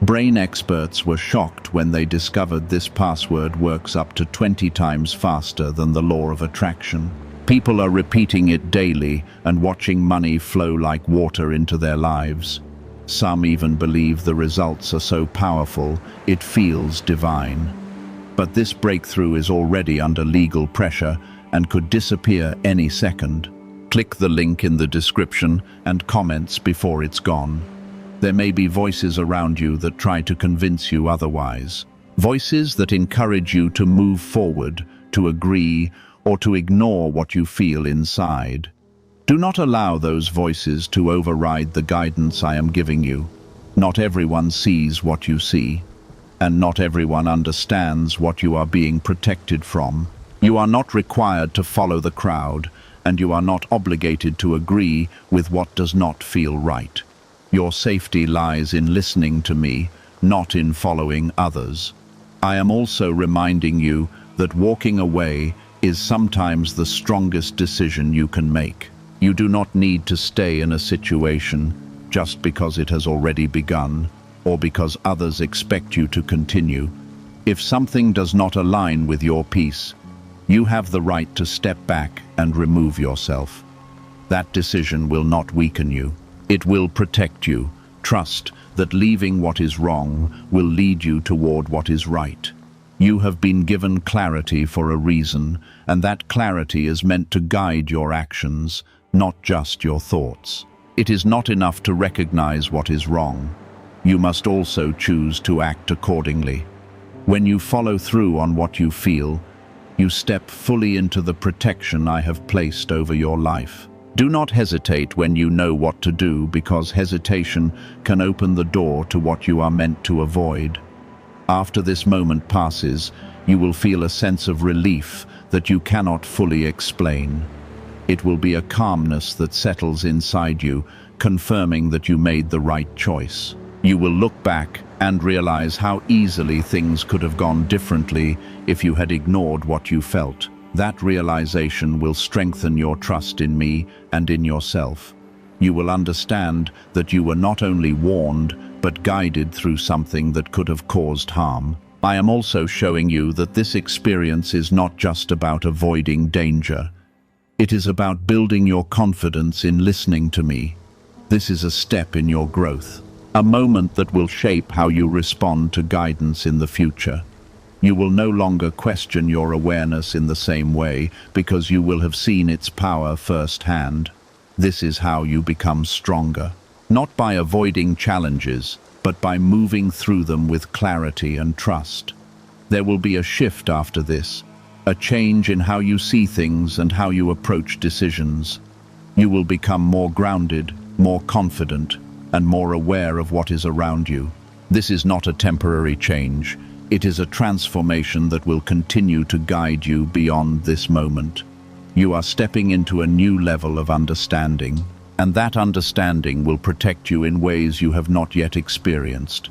Brain experts were shocked when they discovered this password works up to 20 times faster than the law of attraction. People are repeating it daily and watching money flow like water into their lives. Some even believe the results are so powerful, it feels divine. But this breakthrough is already under legal pressure and could disappear any second. Click the link in the description and comments before it's gone. There may be voices around you that try to convince you otherwise. Voices that encourage you to move forward, to agree, or to ignore what you feel inside. Do not allow those voices to override the guidance I am giving you. Not everyone sees what you see, and not everyone understands what you are being protected from. You are not required to follow the crowd, and you are not obligated to agree with what does not feel right. Your safety lies in listening to me, not in following others. I am also reminding you that walking away is sometimes the strongest decision you can make. You do not need to stay in a situation just because it has already begun, or because others expect you to continue. If something does not align with your peace, you have the right to step back and remove yourself. That decision will not weaken you. It will protect you. Trust that leaving what is wrong will lead you toward what is right. You have been given clarity for a reason, and that clarity is meant to guide your actions, not just your thoughts. It is not enough to recognize what is wrong. You must also choose to act accordingly. When you follow through on what you feel, you step fully into the protection I have placed over your life. Do not hesitate when you know what to do, because hesitation can open the door to what you are meant to avoid. After this moment passes, you will feel a sense of relief that you cannot fully explain. It will be a calmness that settles inside you, confirming that you made the right choice. You will look back and realize how easily things could have gone differently if you had ignored what you felt. That realization will strengthen your trust in me and in yourself. You will understand that you were not only warned, but guided through something that could have caused harm. I am also showing you that this experience is not just about avoiding danger. It is about building your confidence in listening to me. This is a step in your growth, a moment that will shape how you respond to guidance in the future. You will no longer question your awareness in the same way, because you will have seen its power firsthand. This is how you become stronger, not by avoiding challenges, but by moving through them with clarity and trust. There will be a shift after this, a change in how you see things and how you approach decisions. You will become more grounded, more confident, and more aware of what is around you. This is not a temporary change. It is a transformation that will continue to guide you beyond this moment. You are stepping into a new level of understanding, and that understanding will protect you in ways you have not yet experienced.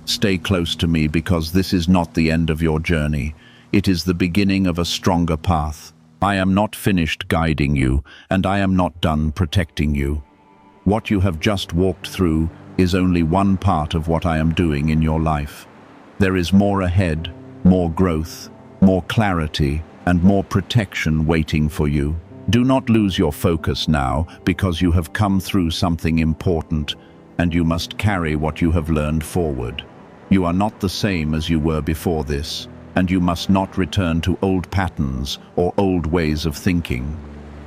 Stay close to me, because this is not the end of your journey. It is the beginning of a stronger path. I am not finished guiding you, and I am not done protecting you. What you have just walked through is only one part of what I am doing in your life. There is more ahead, more growth, more clarity, and more protection waiting for you. Do not lose your focus now, because you have come through something important, and you must carry what you have learned forward. You are not the same as you were before this, and you must not return to old patterns or old ways of thinking.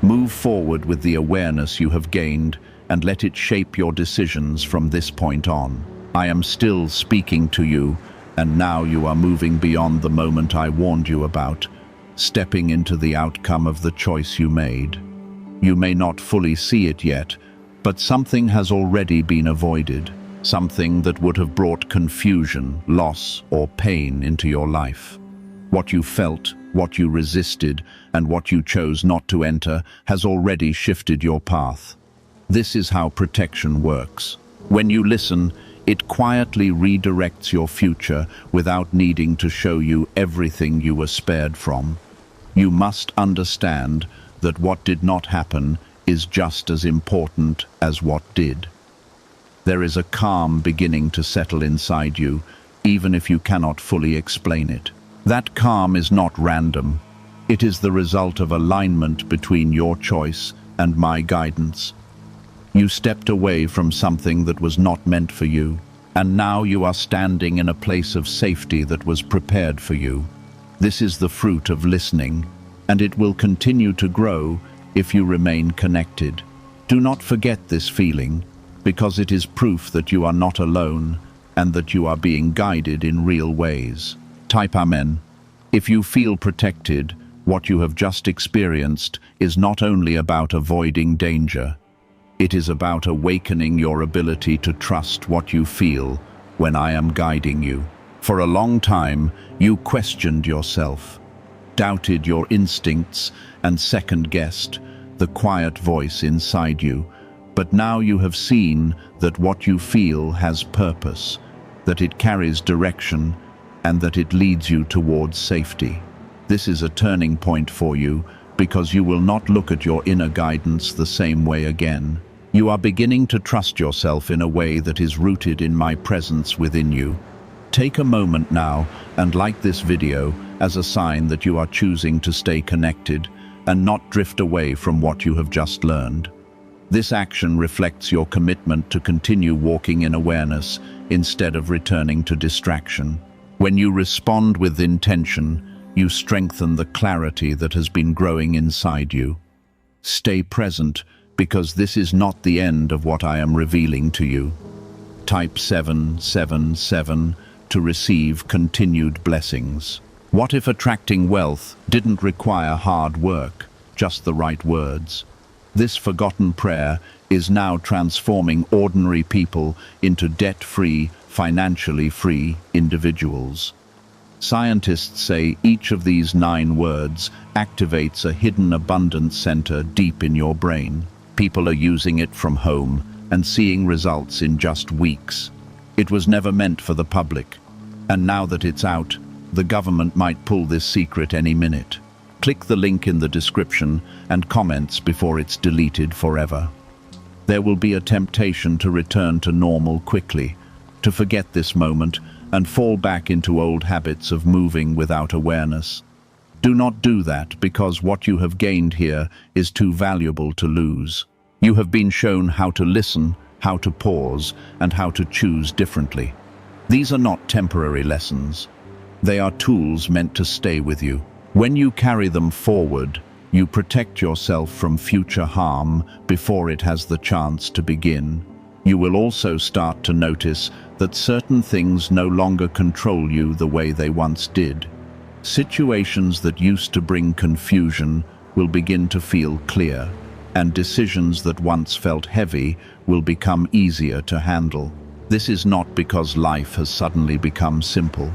Move forward with the awareness you have gained, and let it shape your decisions from this point on. I am still speaking to you, and now you are moving beyond the moment I warned you about, stepping into the outcome of the choice you made. You may not fully see it yet, but something has already been avoided, something that would have brought confusion, loss, or pain into your life. What you felt, what you resisted, and what you chose not to enter has already shifted your path. This is how protection works. When you listen, it quietly redirects your future without needing to show you everything you were spared from. You must understand that what did not happen is just as important as what did. There is a calm beginning to settle inside you, even if you cannot fully explain it. That calm is not random. It is the result of alignment between your choice and my guidance. You stepped away from something that was not meant for you, and now you are standing in a place of safety that was prepared for you. This is the fruit of listening, and it will continue to grow if you remain connected. Do not forget this feeling, because it is proof that you are not alone and that you are being guided in real ways. Type Amen. If you feel protected, what you have just experienced is not only about avoiding danger, it is about awakening your ability to trust what you feel when I am guiding you. For a long time, you questioned yourself, doubted your instincts, and second-guessed the quiet voice inside you. But now you have seen that what you feel has purpose, that it carries direction, and that it leads you towards safety. This is a turning point for you, because you will not look at your inner guidance the same way again. You are beginning to trust yourself in a way that is rooted in my presence within you. Take a moment now and like this video as a sign that you are choosing to stay connected and not drift away from what you have just learned. This action reflects your commitment to continue walking in awareness instead of returning to distraction. When you respond with intention, you strengthen the clarity that has been growing inside you. Stay present, because this is not the end of what I am revealing to you. Type 777 to receive continued blessings. What if attracting wealth didn't require hard work, just the right words? This forgotten prayer is now transforming ordinary people into debt-free, financially free individuals. Scientists say each of these 9 words activates a hidden abundance center deep in your brain. People are using it from home and seeing results in just weeks. It was never meant for the public, and now that it's out, the government might pull this secret any minute. Click the link in the description and comments before it's deleted forever. There will be a temptation to return to normal quickly, to forget this moment and fall back into old habits of moving without awareness. Do not do that, because what you have gained here is too valuable to lose. You have been shown how to listen, how to pause, and how to choose differently. These are not temporary lessons. They are tools meant to stay with you. When you carry them forward, you protect yourself from future harm before it has the chance to begin. You will also start to notice that certain things no longer control you the way they once did. Situations that used to bring confusion will begin to feel clear, and decisions that once felt heavy will become easier to handle. This is not because life has suddenly become simple.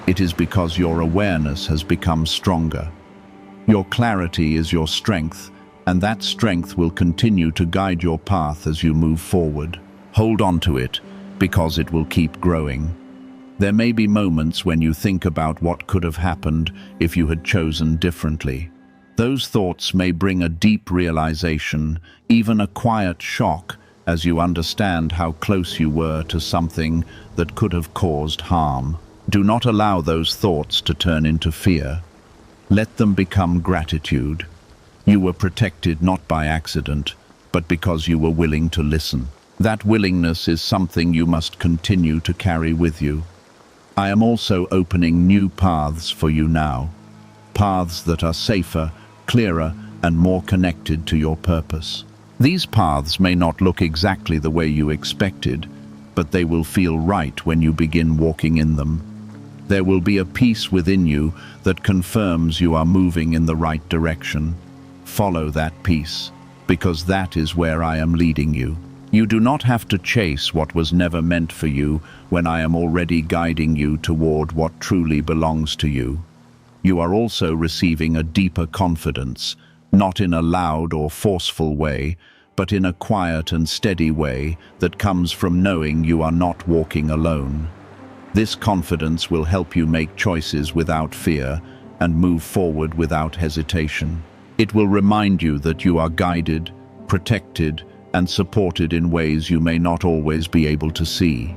It is because your awareness has become stronger. Your clarity is your strength, and that strength will continue to guide your path as you move forward. Hold on to it, because it will keep growing. There may be moments when you think about what could have happened if you had chosen differently. Those thoughts may bring a deep realization, even a quiet shock, as you understand how close you were to something that could have caused harm. Do not allow those thoughts to turn into fear. Let them become gratitude. You were protected not by accident, but because you were willing to listen. That willingness is something you must continue to carry with you. I am also opening new paths for you now. Paths that are safer, clearer, and more connected to your purpose. These paths may not look exactly the way you expected, but they will feel right when you begin walking in them. There will be a peace within you that confirms you are moving in the right direction. Follow that peace. because that is where I am leading you. You do not have to chase what was never meant for you when I am already guiding you toward what truly belongs to you. You are also receiving a deeper confidence, not in a loud or forceful way, but in a quiet and steady way that comes from knowing you are not walking alone. This confidence will help you make choices without fear and move forward without hesitation. It will remind you that you are guided, protected, and supported in ways you may not always be able to see.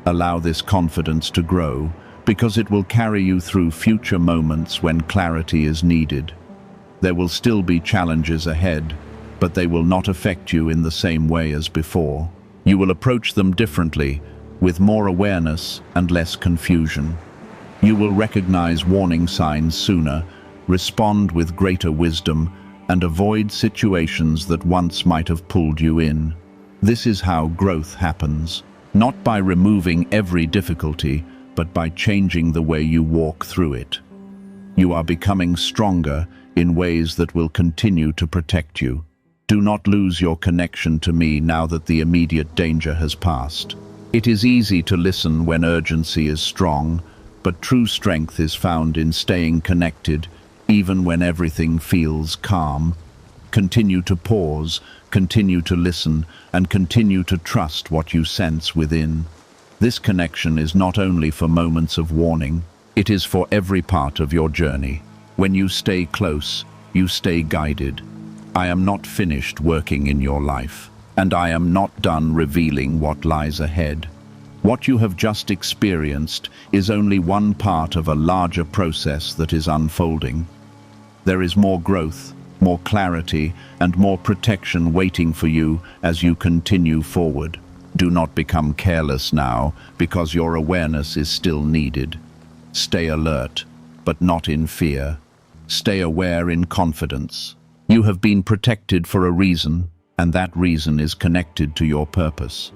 Allow this confidence to grow, because it will carry you through future moments when clarity is needed. There will still be challenges ahead, but they will not affect you in the same way as before. You will approach them differently, with more awareness and less confusion. You will recognize warning signs sooner, respond with greater wisdom, and avoid situations that once might have pulled you in. This is how growth happens, not by removing every difficulty, but by changing the way you walk through it. You are becoming stronger in ways that will continue to protect you. Do not lose your connection to me now that the immediate danger has passed. It is easy to listen when urgency is strong, but true strength is found in staying connected, even when everything feels calm. Continue to pause, continue to listen, and continue to trust what you sense within. This connection is not only for moments of warning, it is for every part of your journey. When you stay close, you stay guided. I am not finished working in your life, and I am not done revealing what lies ahead. What you have just experienced is only one part of a larger process that is unfolding. There is more growth, more clarity, and more protection waiting for you as you continue forward. Do not become careless now, because your awareness is still needed. Stay alert, but not in fear. Stay aware in confidence. You have been protected for a reason, and that reason is connected to your purpose.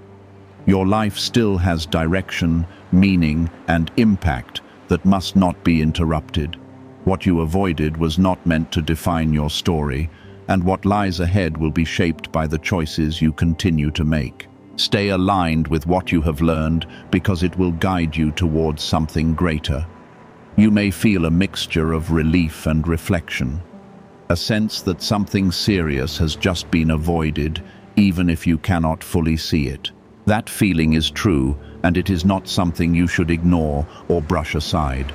Your life still has direction, meaning, and impact that must not be interrupted. What you avoided was not meant to define your story, and what lies ahead will be shaped by the choices you continue to make. Stay aligned with what you have learned, because it will guide you towards something greater. You may feel a mixture of relief and reflection, a sense that something serious has just been avoided, even if you cannot fully see it. That feeling is true, and it is not something you should ignore or brush aside.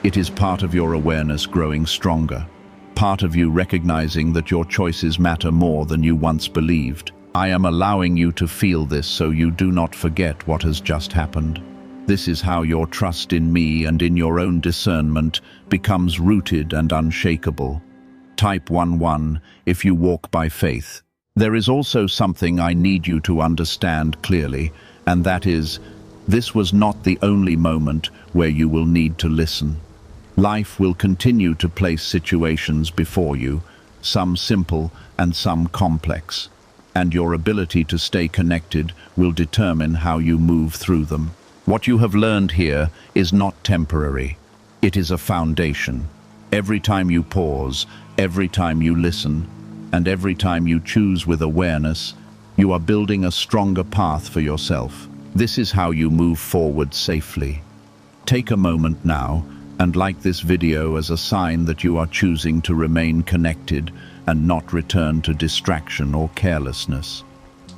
It is part of your awareness growing stronger, part of you recognizing that your choices matter more than you once believed. I am allowing you to feel this so you do not forget what has just happened. This is how your trust in me and in your own discernment becomes rooted and unshakable. Type 11 if you walk by faith. There is also something I need you to understand clearly, and that is, this was not the only moment where you will need to listen. Life will continue to place situations before you, some simple and some complex, and your ability to stay connected will determine how you move through them. What you have learned here is not temporary. It is a foundation. Every time you pause, every time you listen, and every time you choose with awareness, you are building a stronger path for yourself. This is how you move forward safely. Take a moment now and like this video as a sign that you are choosing to remain connected and not return to distraction or carelessness.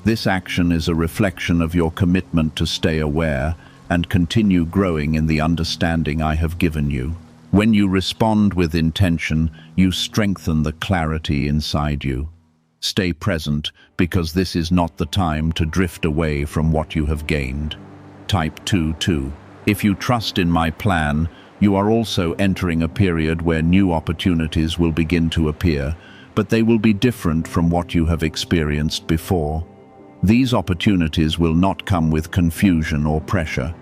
This action is a reflection of your commitment to stay aware and continue growing in the understanding I have given you. When you respond with intention, you strengthen the clarity inside you. Stay present, because this is not the time to drift away from what you have gained. Type 22. If you trust in my plan, you are also entering a period where new opportunities will begin to appear, but they will be different from what you have experienced before. These opportunities will not come with confusion or pressure.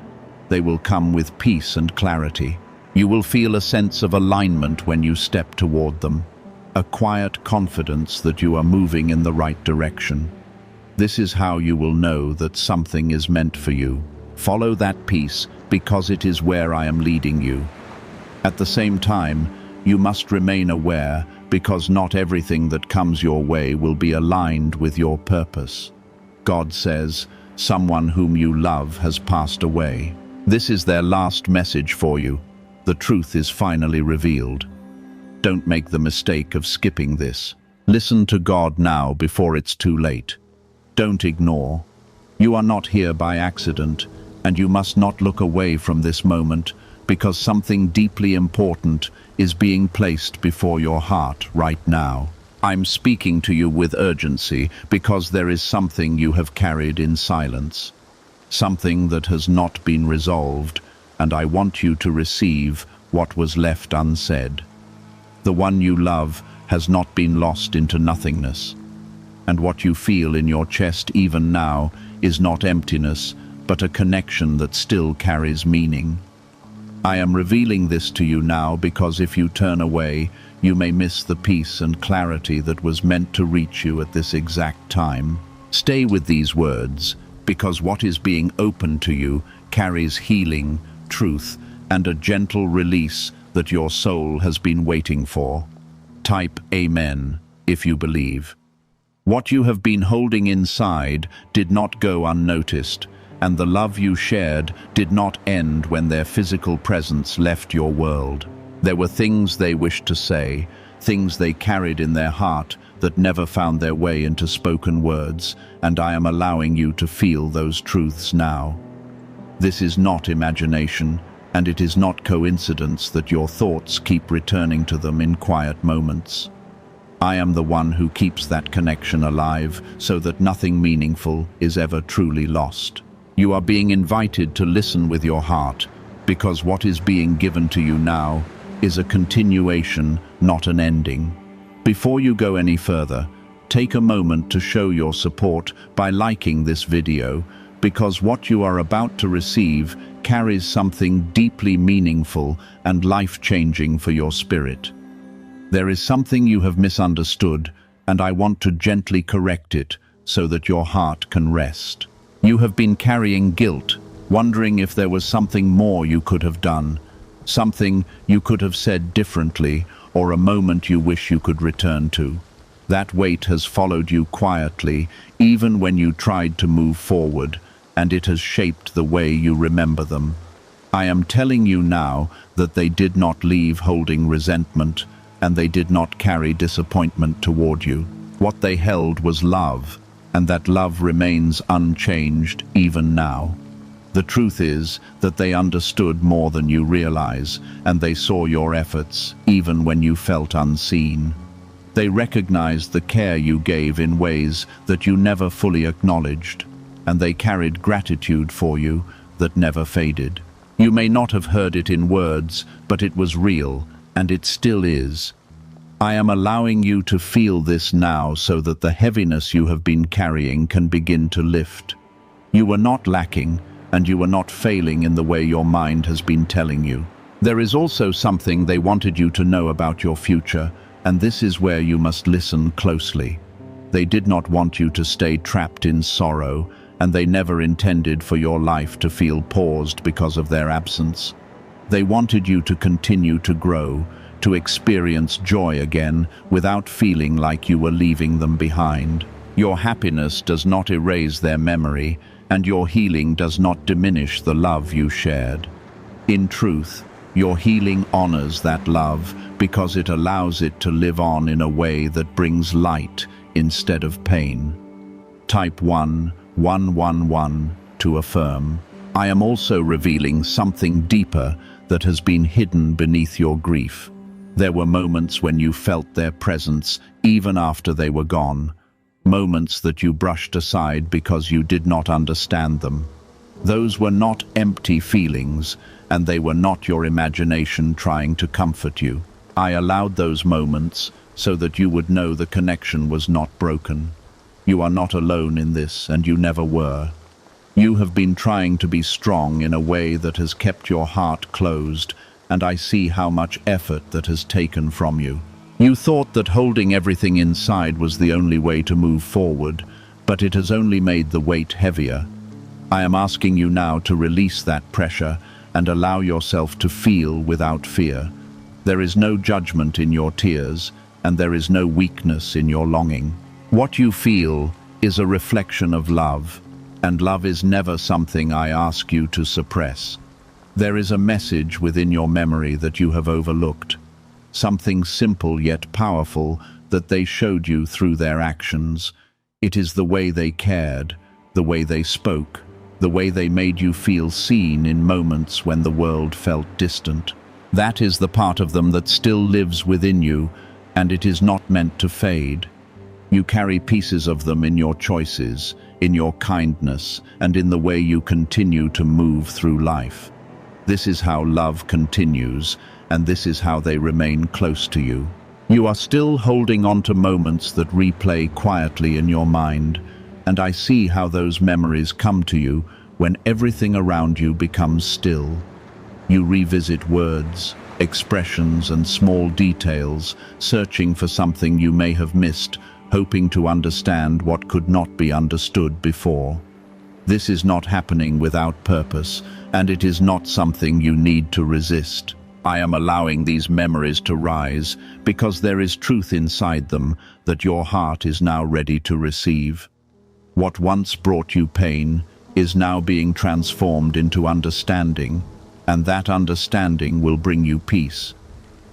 They will come with peace and clarity. You will feel a sense of alignment when you step toward them, a quiet confidence that you are moving in the right direction. This is how you will know that something is meant for you. Follow that peace, because it is where I am leading you. At the same time, You must remain aware, because not everything that comes your way will be aligned with your purpose. God says, someone whom you love has passed away. This is their last message for you. The truth is finally revealed. Don't make the mistake of skipping this. Listen to God now before it's too late. Don't ignore. You are not here by accident, and you must not look away from this moment, because something deeply important is being placed before your heart right now. I'm speaking to you with urgency because there is something you have carried in silence, something that has not been resolved, and I want you to receive what was left unsaid. The one you love has not been lost into nothingness, and what you feel in your chest even now is not emptiness, but a connection that still carries meaning. I am revealing this to you now because if you turn away, you may miss the peace and clarity that was meant to reach you at this exact time. Stay with these words, because what is being opened to you carries healing, truth, and a gentle release that your soul has been waiting for. Type Amen if you believe. What you have been holding inside did not go unnoticed, and the love you shared did not end when their physical presence left your world. There were things they wished to say, things they carried in their heart that never found their way into spoken words, and I am allowing you to feel those truths now. This is not imagination, and it is not coincidence that your thoughts keep returning to them in quiet moments. I am the one who keeps that connection alive so that nothing meaningful is ever truly lost. You are being invited to listen with your heart, because what is being given to you now is a continuation, not an ending. Before you go any further, take a moment to show your support by liking this video, because what you are about to receive carries something deeply meaningful and life-changing for your spirit. There is something you have misunderstood, and I want to gently correct it so that your heart can rest. You have been carrying guilt, wondering if there was something more you could have done, something you could have said differently, or a moment you wish you could return to. That weight has followed you quietly, even when you tried to move forward, and it has shaped the way you remember them. I am telling you now that they did not leave holding resentment, and they did not carry disappointment toward you. What they held was love, and that love remains unchanged even now. The truth is that they understood more than you realize, and they saw your efforts, even when you felt unseen. They recognized the care you gave in ways that you never fully acknowledged, and they carried gratitude for you that never faded. You may not have heard it in words, but it was real, and it still is. I am allowing you to feel this now so that the heaviness you have been carrying can begin to lift. You were not lacking, and you were not failing in the way your mind has been telling you. There is also something they wanted you to know about your future, and this is where you must listen closely. They did not want you to stay trapped in sorrow, and they never intended for your life to feel paused because of their absence. They wanted you to continue to grow, to experience joy again without feeling like you were leaving them behind. Your happiness does not erase their memory, and your healing does not diminish the love you shared. In truth, your healing honors that love because it allows it to live on in a way that brings light instead of pain. Type 111 to affirm. I am also revealing something deeper that has been hidden beneath your grief. There were moments when you felt their presence even after they were gone. Moments that you brushed aside because you did not understand them. Those were not empty feelings, and they were not your imagination trying to comfort you. I allowed those moments so that you would know the connection was not broken. You are not alone in this, and you never were. You have been trying to be strong in a way that has kept your heart closed, and I see how much effort that has taken from you. You thought that holding everything inside was the only way to move forward, but it has only made the weight heavier. I am asking you now to release that pressure and allow yourself to feel without fear. There is no judgment in your tears, and there is no weakness in your longing. What you feel is a reflection of love, and love is never something I ask you to suppress. There is a message within your memory that you have overlooked, something simple yet powerful that they showed you through their actions. It is the way they cared, the way they spoke, the way they made you feel seen in moments when the world felt distant. That is the part of them that still lives within you, and it is not meant to fade. You carry pieces of them in your choices, in your kindness, and in the way you continue to move through life. This is how love continues, and this is how they remain close to you. You are still holding on to moments that replay quietly in your mind, and I see how those memories come to you when everything around you becomes still. You revisit words, expressions, and small details, searching for something you may have missed, hoping to understand what could not be understood before. This is not happening without purpose, and it is not something you need to resist. I am allowing these memories to rise because there is truth inside them that your heart is now ready to receive. What once brought you pain is now being transformed into understanding, and that understanding will bring you peace.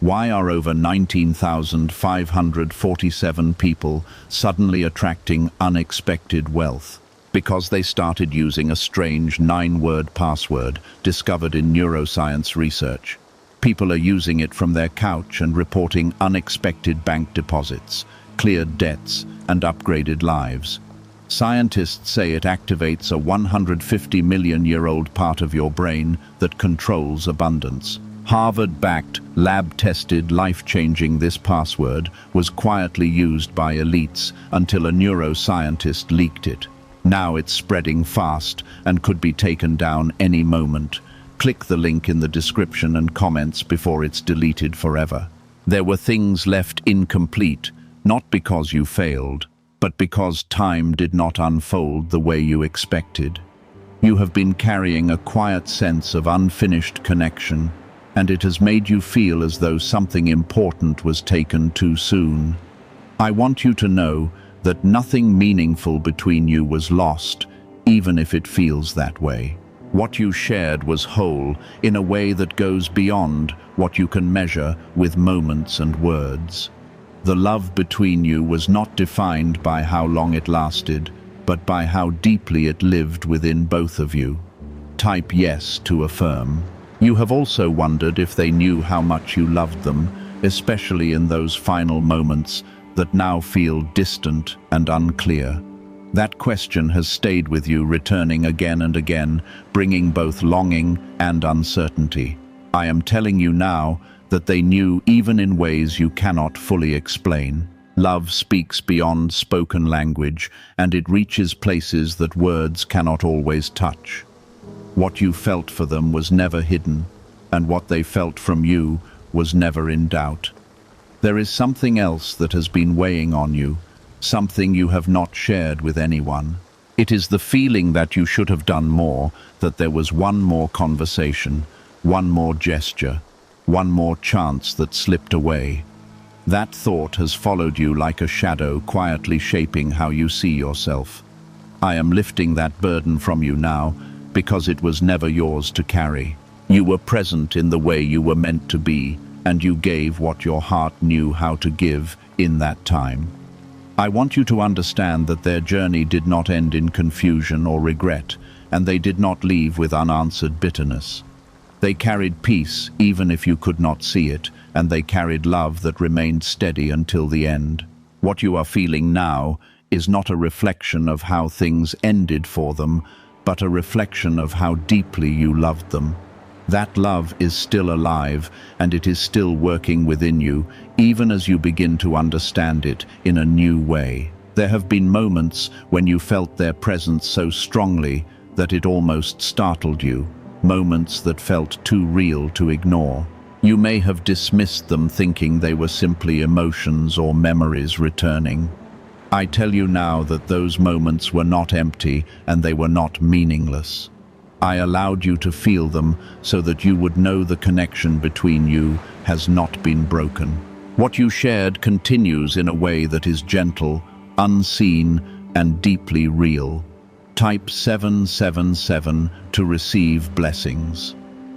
Why are over 19,547 people suddenly attracting unexpected wealth? Because they started using a strange 9-word password discovered in neuroscience research. People are using it from their couch and reporting unexpected bank deposits, cleared debts, and upgraded lives. Scientists say it activates a 150-million-year-old part of your brain that controls abundance. Harvard-backed, lab-tested, life-changing this password was quietly used by elites until a neuroscientist leaked it. Now it's spreading fast and could be taken down any moment. Click the link in the description and comments before it's deleted forever. There were things left incomplete, not because you failed, but because time did not unfold the way you expected. You have been carrying a quiet sense of unfinished connection, and it has made you feel as though something important was taken too soon. I want you to know that nothing meaningful between you was lost, even if it feels that way. What you shared was whole in a way that goes beyond what you can measure with moments and words. The love between you was not defined by how long it lasted, but by how deeply it lived within both of you. Type yes to affirm. You have also wondered if they knew how much you loved them, especially in those final moments that now feel distant and unclear. That question has stayed with you, returning again and again, bringing both longing and uncertainty. I am telling you now that they knew even in ways you cannot fully explain. Love speaks beyond spoken language, and it reaches places that words cannot always touch. What you felt for them was never hidden, and what they felt from you was never in doubt. There is something else that has been weighing on you, something you have not shared with anyone. It is the feeling that you should have done more, that there was one more conversation, one more gesture, one more chance that slipped away. That thought has followed you like a shadow, quietly shaping how you see yourself. I am lifting that burden from you now, because it was never yours to carry. You were present in the way you were meant to be, and you gave what your heart knew how to give in that time. I want you to understand that their journey did not end in confusion or regret, and they did not leave with unanswered bitterness. They carried peace, even if you could not see it, and they carried love that remained steady until the end. What you are feeling now is not a reflection of how things ended for them, but a reflection of how deeply you loved them. That love is still alive, and it is still working within you, even as you begin to understand it in a new way. There have been moments when you felt their presence so strongly that it almost startled you. Moments that felt too real to ignore. You may have dismissed them, thinking they were simply emotions or memories returning. I tell you now that those moments were not empty and they were not meaningless. I allowed you to feel them so that you would know the connection between you has not been broken. What you shared continues in a way that is gentle, unseen, and deeply real. Type 777 to receive blessings.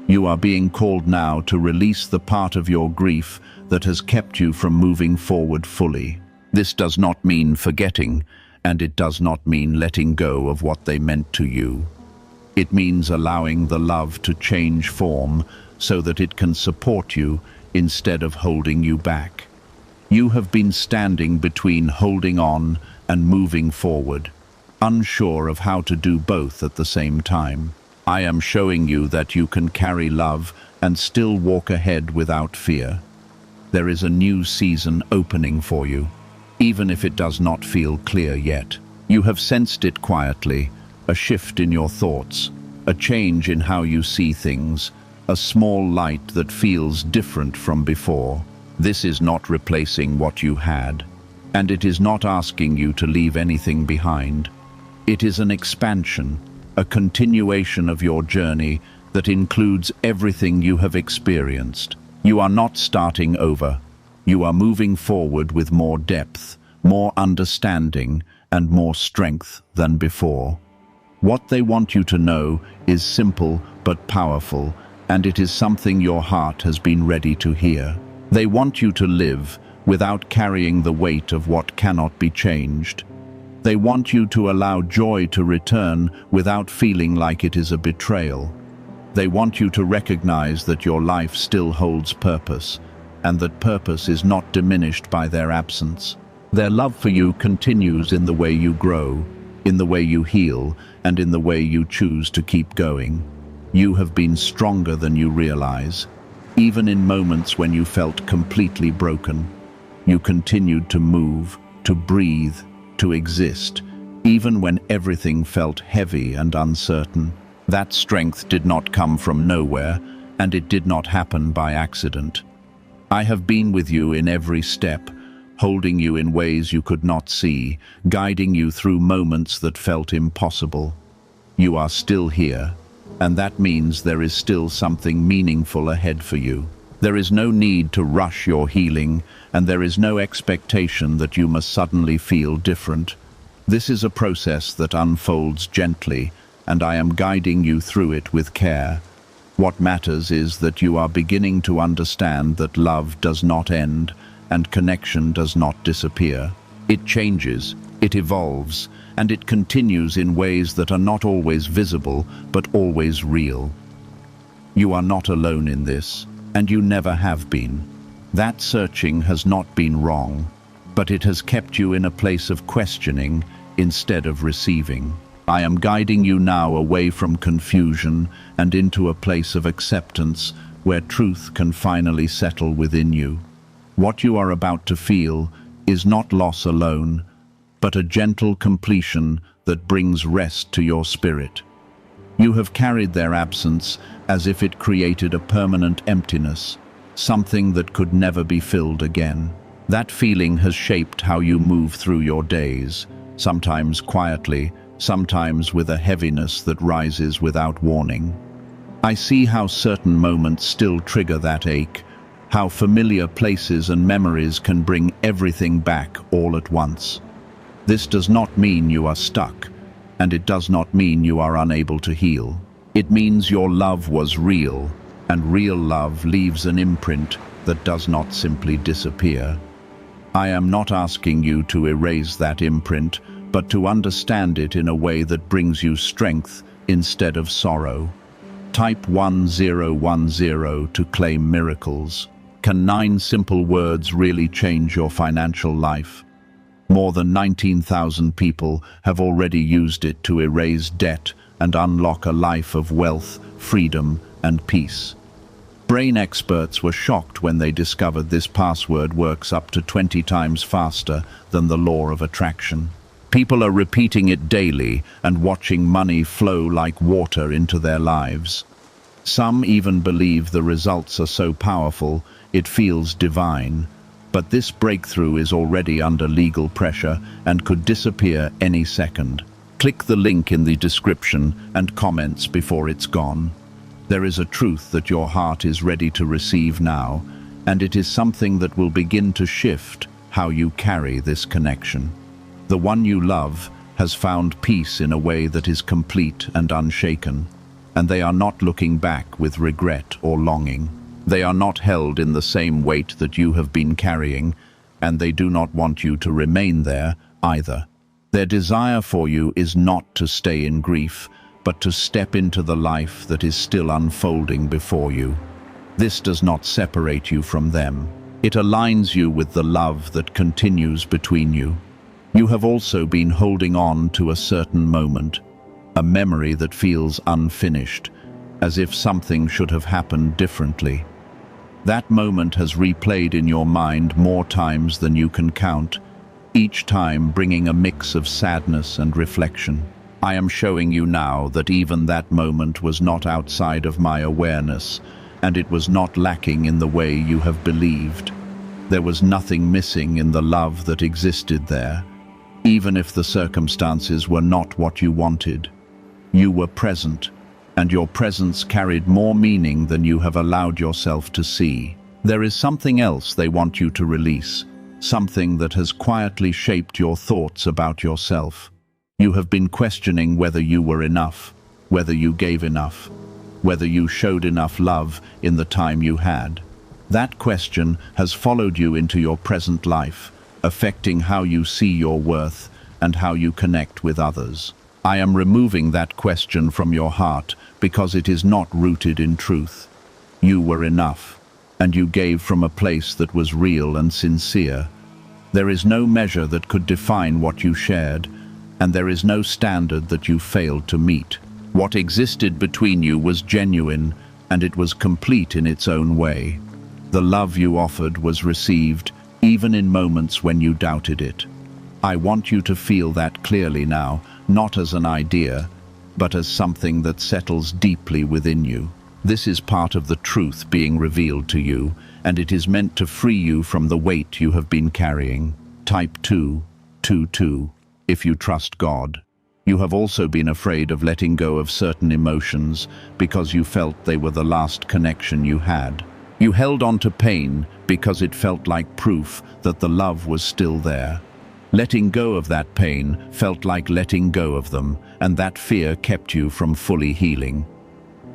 You are being called now to release the part of your grief that has kept you from moving forward fully. This does not mean forgetting, and it does not mean letting go of what they meant to you. It means allowing the love to change form so that it can support you instead of holding you back. You have been standing between holding on and moving forward, unsure of how to do both at the same time. I am showing you that you can carry love and still walk ahead without fear. There is a new season opening for you, even if it does not feel clear yet. You have sensed it quietly, a shift in your thoughts, a change in how you see things, a small light that feels different from before. This is not replacing what you had, and it is not asking you to leave anything behind. It is an expansion, a continuation of your journey that includes everything you have experienced. You are not starting over. You are moving forward with more depth, more understanding, and more strength than before. What they want you to know is simple but powerful, and it is something your heart has been ready to hear. They want you to live without carrying the weight of what cannot be changed. They want you to allow joy to return without feeling like it is a betrayal. They want you to recognize that your life still holds purpose, and that purpose is not diminished by their absence. Their love for you continues in the way you grow, in the way you heal, and in the way you choose to keep going. You have been stronger than you realize. Even in moments when you felt completely broken, you continued to move, to breathe, to exist, even when everything felt heavy and uncertain. That strength did not come from nowhere, and it did not happen by accident. I have been with you in every step, holding you in ways you could not see, guiding you through moments that felt impossible. You are still here, and that means there is still something meaningful ahead for you. There is no need to rush your healing, and there is no expectation that you must suddenly feel different. This is a process that unfolds gently, and I am guiding you through it with care. What matters is that you are beginning to understand that love does not end, and connection does not disappear. It changes, it evolves, and it continues in ways that are not always visible, but always real. You are not alone in this, and you never have been. That searching has not been wrong, but it has kept you in a place of questioning instead of receiving. I am guiding you now away from confusion and into a place of acceptance where truth can finally settle within you. What you are about to feel is not loss alone, but a gentle completion that brings rest to your spirit. You have carried their absence as if it created a permanent emptiness, something that could never be filled again. That feeling has shaped how you move through your days, sometimes quietly, sometimes with a heaviness that rises without warning. I see how certain moments still trigger that ache, how familiar places and memories can bring everything back all at once. This does not mean you are stuck, and it does not mean you are unable to heal. It means your love was real, and real love leaves an imprint that does not simply disappear. I am not asking you to erase that imprint, but to understand it in a way that brings you strength instead of sorrow. Type 1010 to claim miracles. Can 9 simple words really change your financial life? More than 19,000 people have already used it to erase debt and unlock a life of wealth, freedom, and peace. Brain experts were shocked when they discovered this password works up to 20 times faster than the law of attraction. People are repeating it daily and watching money flow like water into their lives. Some even believe the results are so powerful it feels divine. But this breakthrough is already under legal pressure and could disappear any second. Click the link in the description and comments before it's gone. There is a truth that your heart is ready to receive now, and it is something that will begin to shift how you carry this connection. The one you love has found peace in a way that is complete and unshaken, and they are not looking back with regret or longing. They are not held in the same weight that you have been carrying, and they do not want you to remain there either. Their desire for you is not to stay in grief, but to step into the life that is still unfolding before you. This does not separate you from them. It aligns you with the love that continues between you. You have also been holding on to a certain moment, a memory that feels unfinished, as if something should have happened differently. That moment has replayed in your mind more times than you can count, each time bringing a mix of sadness and reflection. I am showing you now that even that moment was not outside of my awareness, and it was not lacking in the way you have believed. There was nothing missing in the love that existed there, even if the circumstances were not what you wanted. You were present, and your presence carried more meaning than you have allowed yourself to see. There is something else they want you to release, something that has quietly shaped your thoughts about yourself. You have been questioning whether you were enough, whether you gave enough, whether you showed enough love in the time you had. That question has followed you into your present life, affecting how you see your worth and how you connect with others. I am removing that question from your heart because it is not rooted in truth. You were enough, and you gave from a place that was real and sincere. There is no measure that could define what you shared, and there is no standard that you failed to meet. What existed between you was genuine, and it was complete in its own way. The love you offered was received, even in moments when you doubted it. I want you to feel that clearly now, not as an idea, but as something that settles deeply within you. This is part of the truth being revealed to you, and it is meant to free you from the weight you have been carrying. Type 2:22. If you trust God. You have also been afraid of letting go of certain emotions because you felt they were the last connection you had. You held on to pain because it felt like proof that the love was still there. Letting go of that pain felt like letting go of them, and that fear kept you from fully healing.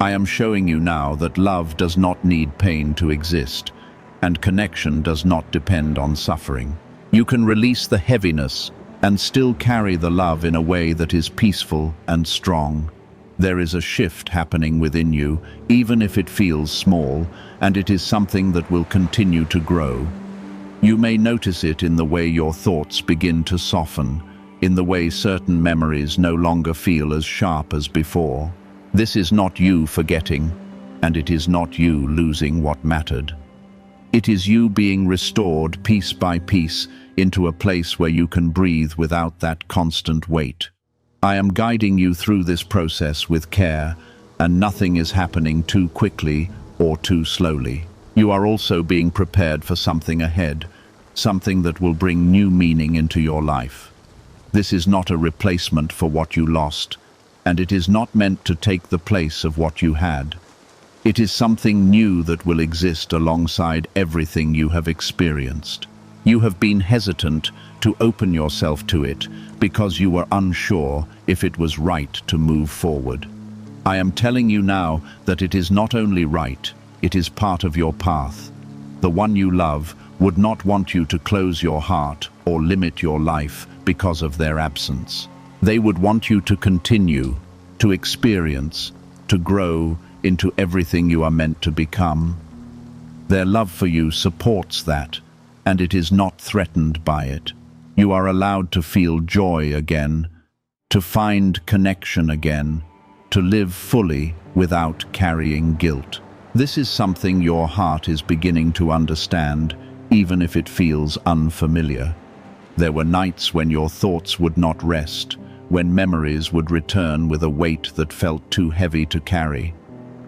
I am showing you now that love does not need pain to exist, and connection does not depend on suffering. You can release the heaviness and still carry the love in a way that is peaceful and strong. There is a shift happening within you, even if it feels small, and it is something that will continue to grow. You may notice it in the way your thoughts begin to soften, in the way certain memories no longer feel as sharp as before. This is not you forgetting, and it is not you losing what mattered. It is you being restored piece by piece into a place where you can breathe without that constant weight. I am guiding you through this process with care, and nothing is happening too quickly or too slowly. You are also being prepared for something ahead, something that will bring new meaning into your life. This is not a replacement for what you lost, and it is not meant to take the place of what you had. It is something new that will exist alongside everything you have experienced. You have been hesitant to open yourself to it because you were unsure if it was right to move forward. I am telling you now that it is not only right, it is part of your path. The one you love would not want you to close your heart or limit your life because of their absence. They would want you to continue, to experience, to grow into everything you are meant to become. Their love for you supports that, and it is not threatened by it. You are allowed to feel joy again, to find connection again, to live fully without carrying guilt. This is something your heart is beginning to understand, even if it feels unfamiliar. There were nights when your thoughts would not rest, when memories would return with a weight that felt too heavy to carry.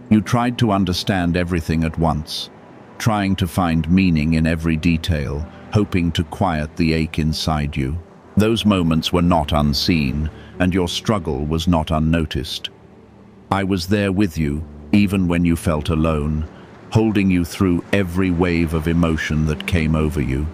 You tried to understand everything at once, trying to find meaning in every detail, hoping to quiet the ache inside you. Those moments were not unseen, and your struggle was not unnoticed. I was there with you, even when you felt alone, holding you through every wave of emotion that came over you.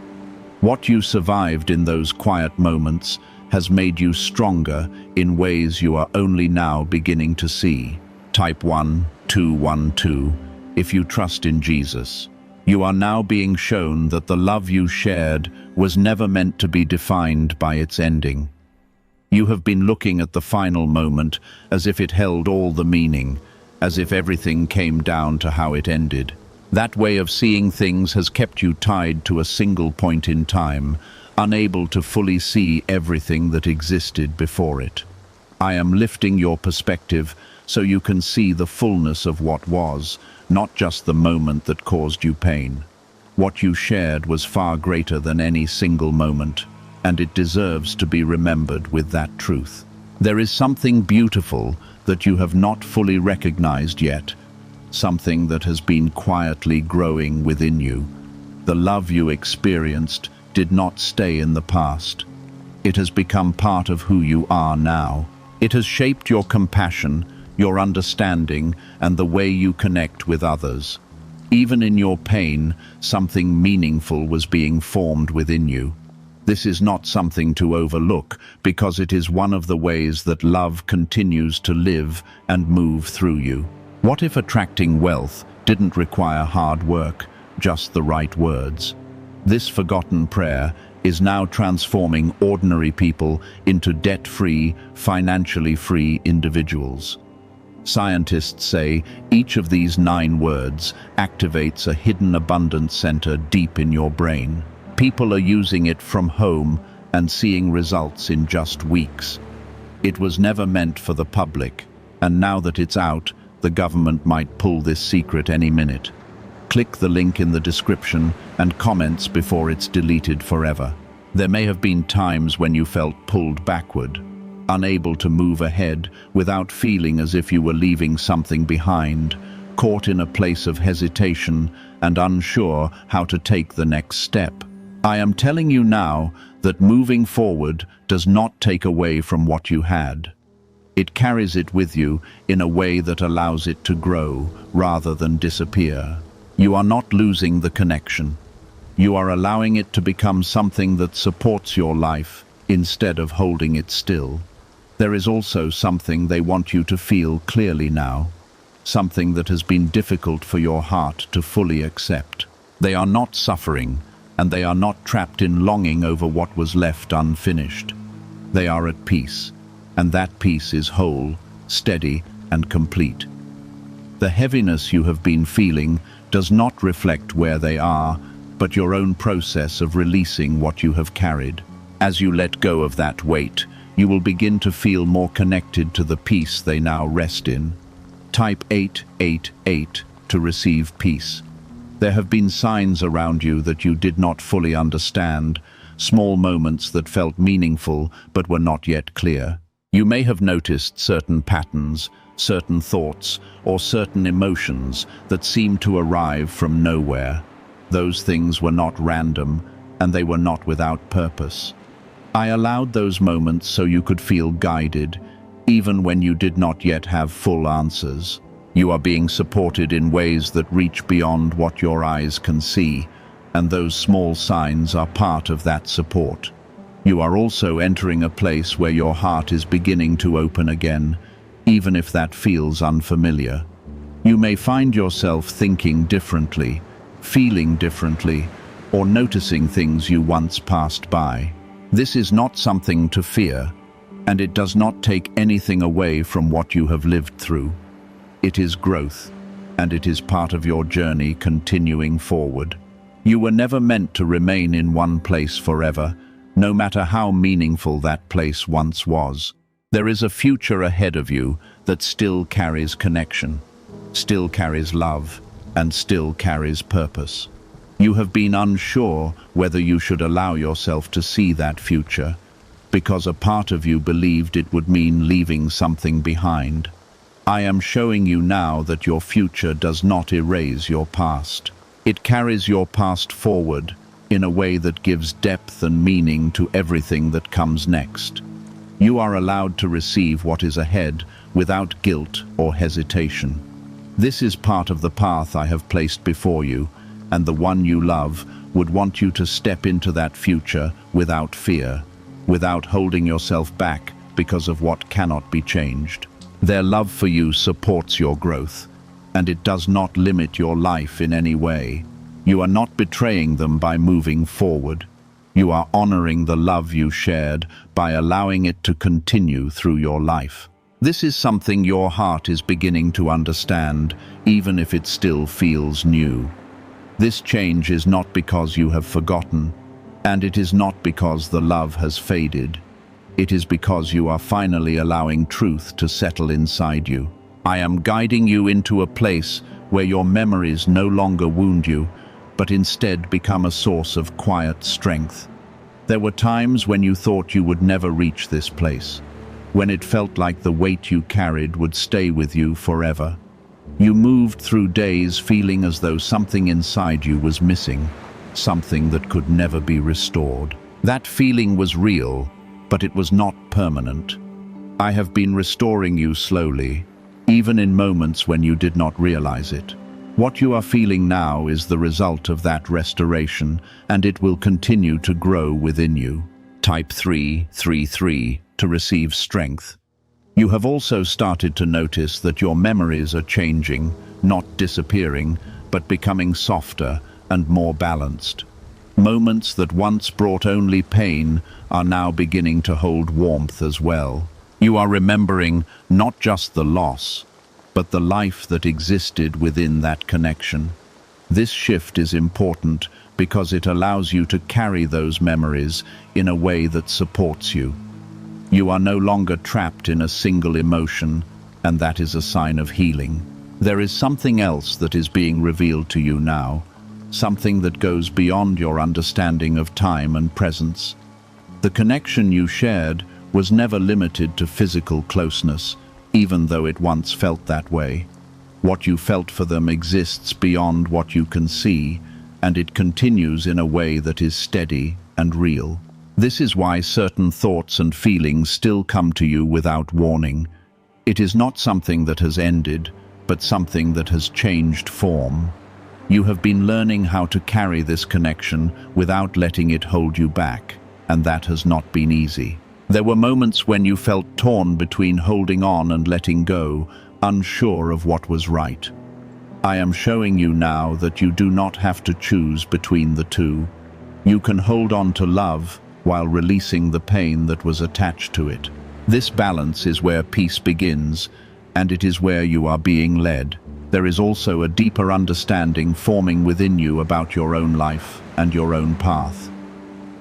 What you survived in those quiet moments has made you stronger in ways you are only now beginning to see. Type 1212, if you trust in Jesus. You are now being shown that the love you shared was never meant to be defined by its ending. You have been looking at the final moment as if it held all the meaning, as if everything came down to how it ended. That way of seeing things has kept you tied to a single point in time, unable to fully see everything that existed before it. I am lifting your perspective so you can see the fullness of what was, not just the moment that caused you pain. What you shared was far greater than any single moment, and it deserves to be remembered with that truth. There is something beautiful that you have not fully recognized yet, something that has been quietly growing within you. The love you experienced did not stay in the past. It has become part of who you are now. It has shaped your compassion, your understanding, and the way you connect with others. Even in your pain, something meaningful was being formed within you. This is not something to overlook, because it is one of the ways that love continues to live and move through you. What if attracting wealth didn't require hard work, just the right words? This forgotten prayer is now transforming ordinary people into debt-free, financially free individuals. Scientists say each of these 9 words activates a hidden abundance center deep in your brain. People are using it from home and seeing results in just weeks. It was never meant for the public, and now that it's out, the government might pull this secret any minute. Click the link in the description and comments before it's deleted forever. There may have been times when you felt pulled backward, unable to move ahead without feeling as if you were leaving something behind, caught in a place of hesitation and unsure how to take the next step. I am telling you now that moving forward does not take away from what you had. It carries it with you in a way that allows it to grow rather than disappear. You are not losing the connection. You are allowing it to become something that supports your life instead of holding it still. There is also something they want you to feel clearly now, something that has been difficult for your heart to fully accept. They are not suffering, and they are not trapped in longing over what was left unfinished. They are at peace, and that peace is whole, steady, and complete. The heaviness you have been feeling does not reflect where they are, but your own process of releasing what you have carried. As you let go of that weight, you will begin to feel more connected to the peace they now rest in. Type 888 to receive peace. There have been signs around you that you did not fully understand, small moments that felt meaningful but were not yet clear. You may have noticed certain patterns, certain thoughts, or certain emotions that seemed to arrive from nowhere. Those things were not random, and they were not without purpose. I allowed those moments so you could feel guided, even when you did not yet have full answers. You are being supported in ways that reach beyond what your eyes can see, and those small signs are part of that support. You are also entering a place where your heart is beginning to open again, even if that feels unfamiliar. You may find yourself thinking differently, feeling differently, or noticing things you once passed by. This is not something to fear, and it does not take anything away from what you have lived through. It is growth, and it is part of your journey continuing forward. You were never meant to remain in one place forever, no matter how meaningful that place once was. There is a future ahead of you that still carries connection, still carries love, and still carries purpose. You have been unsure whether you should allow yourself to see that future, because a part of you believed it would mean leaving something behind. I am showing you now that your future does not erase your past. It carries your past forward, in a way that gives depth and meaning to everything that comes next. You are allowed to receive what is ahead without guilt or hesitation. This is part of the path I have placed before you, and the one you love would want you to step into that future without fear, without holding yourself back because of what cannot be changed. Their love for you supports your growth, and it does not limit your life in any way. You are not betraying them by moving forward. You are honoring the love you shared by allowing it to continue through your life. This is something your heart is beginning to understand, even if it still feels new. This change is not because you have forgotten, and it is not because the love has faded. It is because you are finally allowing truth to settle inside you. I am guiding you into a place where your memories no longer wound you, but instead become a source of quiet strength. There were times when you thought you would never reach this place, when it felt like the weight you carried would stay with you forever. You moved through days feeling as though something inside you was missing, something that could never be restored. That feeling was real, but it was not permanent. I have been restoring you slowly, even in moments when you did not realize it. What you are feeling now is the result of that restoration, and it will continue to grow within you. Type 333 to receive strength. You have also started to notice that your memories are changing, not disappearing, but becoming softer and more balanced. Moments that once brought only pain are now beginning to hold warmth as well. You are remembering not just the loss, but the life that existed within that connection. This shift is important because it allows you to carry those memories in a way that supports you. You are no longer trapped in a single emotion, and that is a sign of healing. There is something else that is being revealed to you now, something that goes beyond your understanding of time and presence. The connection you shared was never limited to physical closeness, even though it once felt that way. What you felt for them exists beyond what you can see, and it continues in a way that is steady and real. This is why certain thoughts and feelings still come to you without warning. It is not something that has ended, but something that has changed form. You have been learning how to carry this connection without letting it hold you back, and that has not been easy. There were moments when you felt torn between holding on and letting go, unsure of what was right. I am showing you now that you do not have to choose between the two. You can hold on to love while releasing the pain that was attached to it. This balance is where peace begins, and it is where you are being led. There is also a deeper understanding forming within you about your own life and your own path.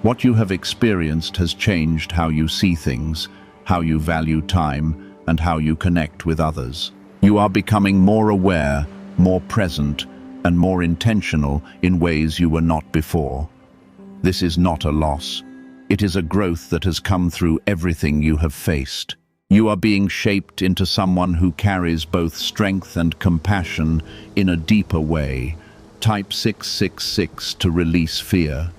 What you have experienced has changed how you see things, how you value time, and how you connect with others. You are becoming more aware, more present, and more intentional in ways you were not before. This is not a loss. It is a growth that has come through everything you have faced. You are being shaped into someone who carries both strength and compassion in a deeper way. Type 666 to release fear.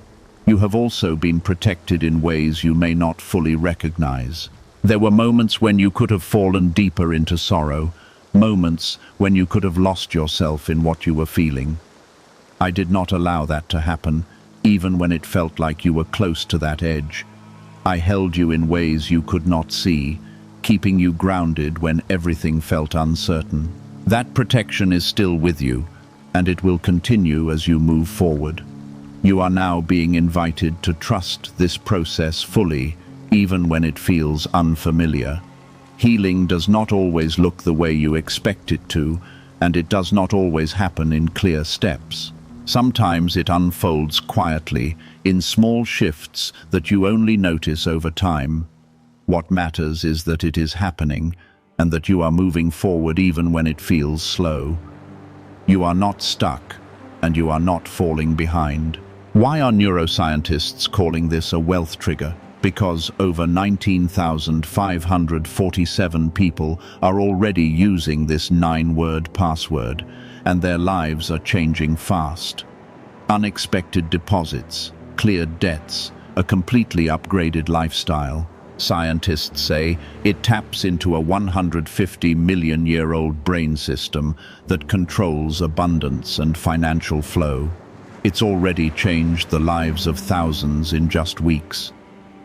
You have also been protected in ways you may not fully recognize. There were moments when you could have fallen deeper into sorrow, moments when you could have lost yourself in what you were feeling. I did not allow that to happen, even when it felt like you were close to that edge. I held you in ways you could not see, keeping you grounded when everything felt uncertain. That protection is still with you, and it will continue as you move forward. You are now being invited to trust this process fully, even when it feels unfamiliar. Healing does not always look the way you expect it to, and it does not always happen in clear steps. Sometimes it unfolds quietly, in small shifts that you only notice over time. What matters is that it is happening, and that you are moving forward even when it feels slow. You are not stuck, and you are not falling behind. Why are neuroscientists calling this a wealth trigger? Because over 19,547 people are already using this 9-word password, and their lives are changing fast. Unexpected deposits. cleared debts, a completely upgraded lifestyle. Scientists say it taps into a 150-million-year-old brain system that controls abundance and financial flow. It's already changed the lives of thousands in just weeks.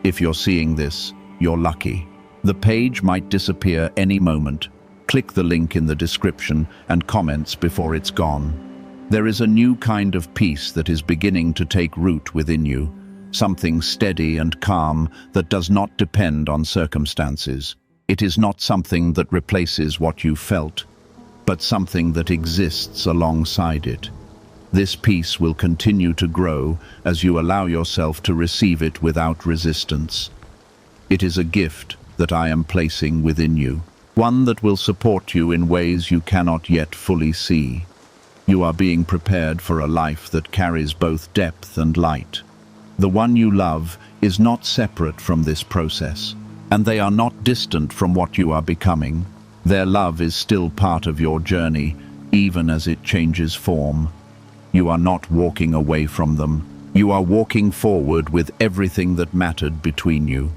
If you're seeing this, you're lucky. The page might disappear any moment. Click the link in the description and comments before it's gone. There is a new kind of peace that is beginning to take root within you, something steady and calm that does not depend on circumstances. It is not something that replaces what you felt, but something that exists alongside it. This peace will continue to grow as you allow yourself to receive it without resistance. It is a gift that I am placing within you, one that will support you in ways you cannot yet fully see. You are being prepared for a life that carries both depth and light. The one you love is not separate from this process, and they are not distant from what you are becoming. Their love is still part of your journey, even as it changes form. You are not walking away from them. You are walking forward with everything that mattered between you.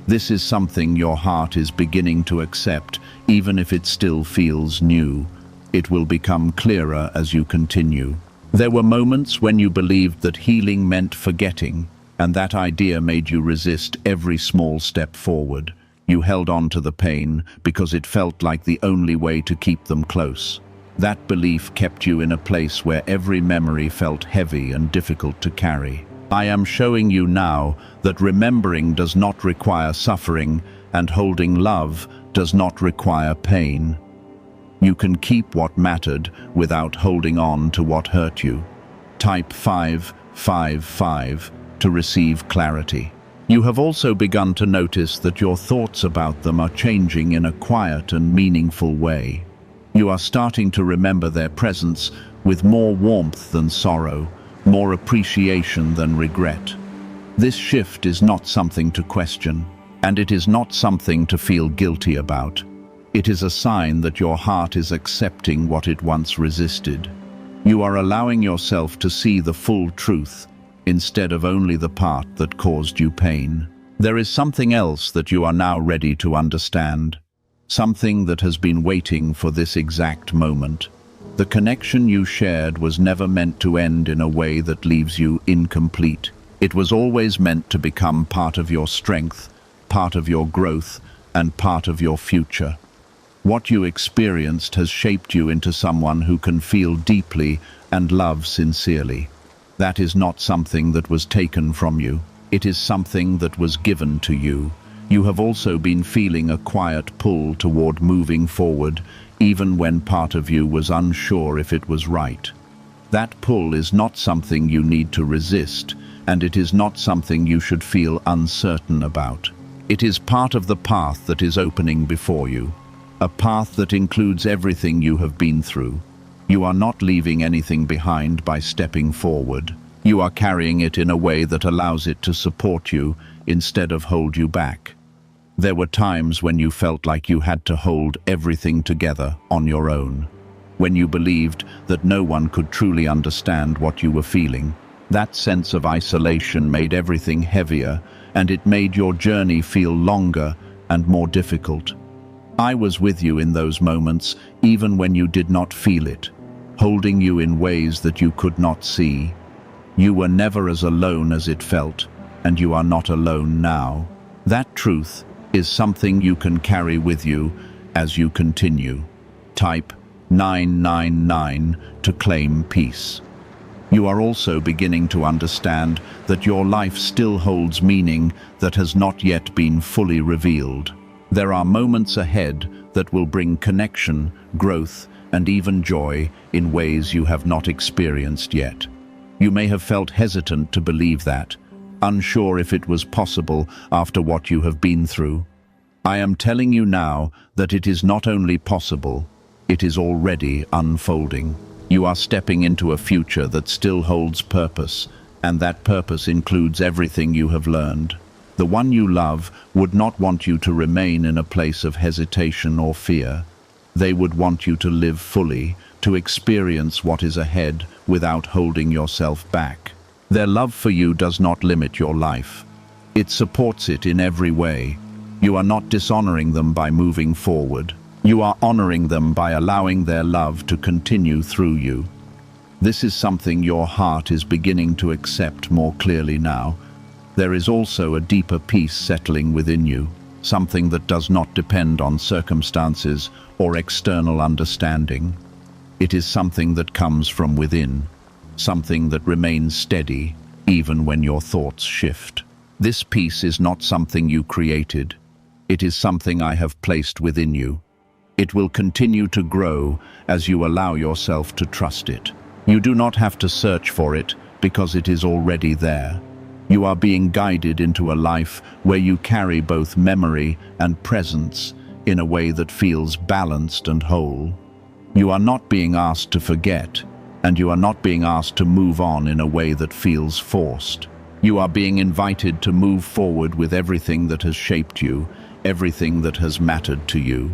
This is something your heart is beginning to accept, even if it still feels new. It will become clearer as you continue. There were moments when you believed that healing meant forgetting, and that idea made you resist every small step forward. You held on to the pain because it felt like the only way to keep them close. That belief kept you in a place where every memory felt heavy and difficult to carry. I am showing you now that remembering does not require suffering, and holding love does not require pain. You can keep what mattered without holding on to what hurt you. Type 555 to receive clarity. You have also begun to notice that your thoughts about them are changing in a quiet and meaningful way. You are starting to remember their presence with more warmth than sorrow, more appreciation than regret. This shift is not something to question, and it is not something to feel guilty about. It is a sign that your heart is accepting what it once resisted. You are allowing yourself to see the full truth instead of only the part that caused you pain. There is something else that you are now ready to understand, something that has been waiting for this exact moment. The connection you shared was never meant to end in a way that leaves you incomplete. It was always meant to become part of your strength, part of your growth, and part of your future. What you experienced has shaped you into someone who can feel deeply and love sincerely. That is not something that was taken from you. It is something that was given to you. You have also been feeling a quiet pull toward moving forward, even when part of you was unsure if it was right. That pull is not something you need to resist, and it is not something you should feel uncertain about. It is part of the path that is opening before you. A path that includes everything you have been through. You are not leaving anything behind by stepping forward. You are carrying it in a way that allows it to support you instead of hold you back. There were times when you felt like you had to hold everything together on your own, when you believed that no one could truly understand what you were feeling. That sense of isolation made everything heavier, and it made your journey feel longer and more difficult. I was with you in those moments, even when you did not feel it, holding you in ways that you could not see. You were never as alone as it felt, and you are not alone now. That truth is something you can carry with you as you continue. Type 999 to claim peace. You are also beginning to understand that your life still holds meaning that has not yet been fully revealed. There are moments ahead that will bring connection, growth, and even joy in ways you have not experienced yet. You may have felt hesitant to believe that, unsure if it was possible after what you have been through. I am telling you now that it is not only possible, it is already unfolding. You are stepping into a future that still holds purpose, and that purpose includes everything you have learned. The one you love would not want you to remain in a place of hesitation or fear. They would want you to live fully, to experience what is ahead without holding yourself back. Their love for you does not limit your life. It supports it in every way. You are not dishonoring them by moving forward. You are honoring them by allowing their love to continue through you. This is something your heart is beginning to accept more clearly now. There is also a deeper peace settling within you, something that does not depend on circumstances or external understanding. It is something that comes from within, something that remains steady even when your thoughts shift. This peace is not something you created. It is something I have placed within you. It will continue to grow as you allow yourself to trust it. You do not have to search for it because it is already there. You are being guided into a life where you carry both memory and presence in a way that feels balanced and whole. You are not being asked to forget, and you are not being asked to move on in a way that feels forced. You are being invited to move forward with everything that has shaped you, everything that has mattered to you.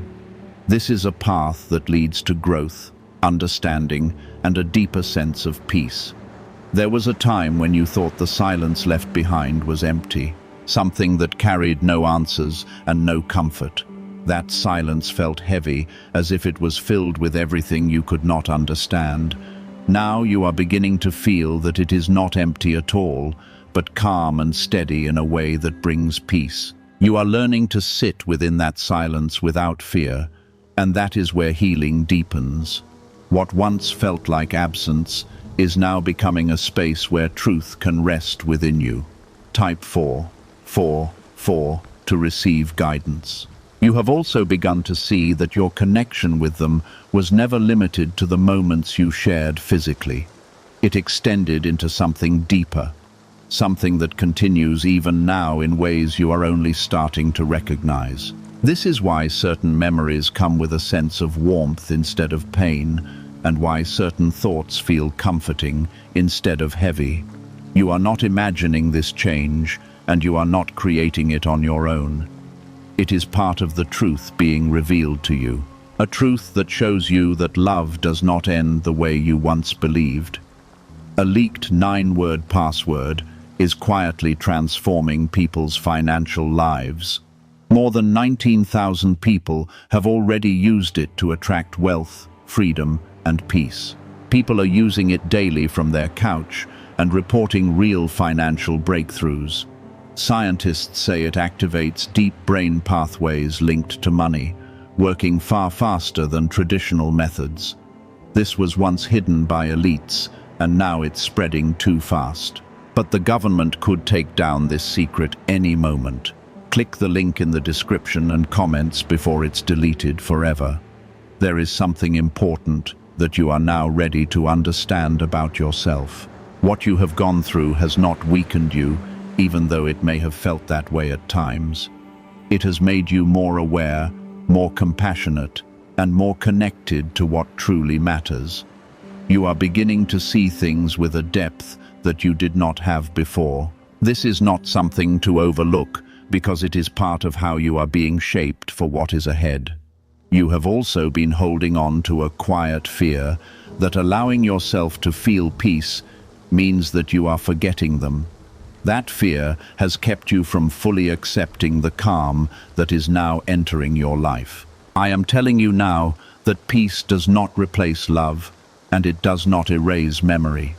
This is a path that leads to growth, understanding, and a deeper sense of peace. There was a time when you thought the silence left behind was empty, something that carried no answers and no comfort. That silence felt heavy, as if it was filled with everything you could not understand. Now you are beginning to feel that it is not empty at all, but calm and steady in a way that brings peace. You are learning to sit within that silence without fear, and that is where healing deepens. What once felt like absence is now becoming a space where truth can rest within you. Type 4 to receive guidance. You have also begun to see that your connection with them was never limited to the moments you shared physically. It extended into something deeper, something that continues even now in ways you are only starting to recognize. This is why certain memories come with a sense of warmth instead of pain, and why certain thoughts feel comforting instead of heavy. You are not imagining this change, and you are not creating it on your own. It is part of the truth being revealed to you, a truth that shows you that love does not end the way you once believed. A leaked 9-word password is quietly transforming people's financial lives. More than 19,000 people have already used it to attract wealth, freedom, and peace. People are using it daily from their couch and reporting real financial breakthroughs. Scientists say it activates deep brain pathways linked to money, working far faster than traditional methods. This was once hidden by elites, and now it's spreading too fast. But the government could take down this secret any moment. Click the link in the description and comments before it's deleted forever. There is something important that you are now ready to understand about yourself. What you have gone through has not weakened you, even though it may have felt that way at times. It has made you more aware, more compassionate, and more connected to what truly matters. You are beginning to see things with a depth that you did not have before. This is not something to overlook, because it is part of how you are being shaped for what is ahead. You have also been holding on to a quiet fear that allowing yourself to feel peace means that you are forgetting them. That fear has kept you from fully accepting the calm that is now entering your life. I am telling you now that peace does not replace love, and it does not erase memory.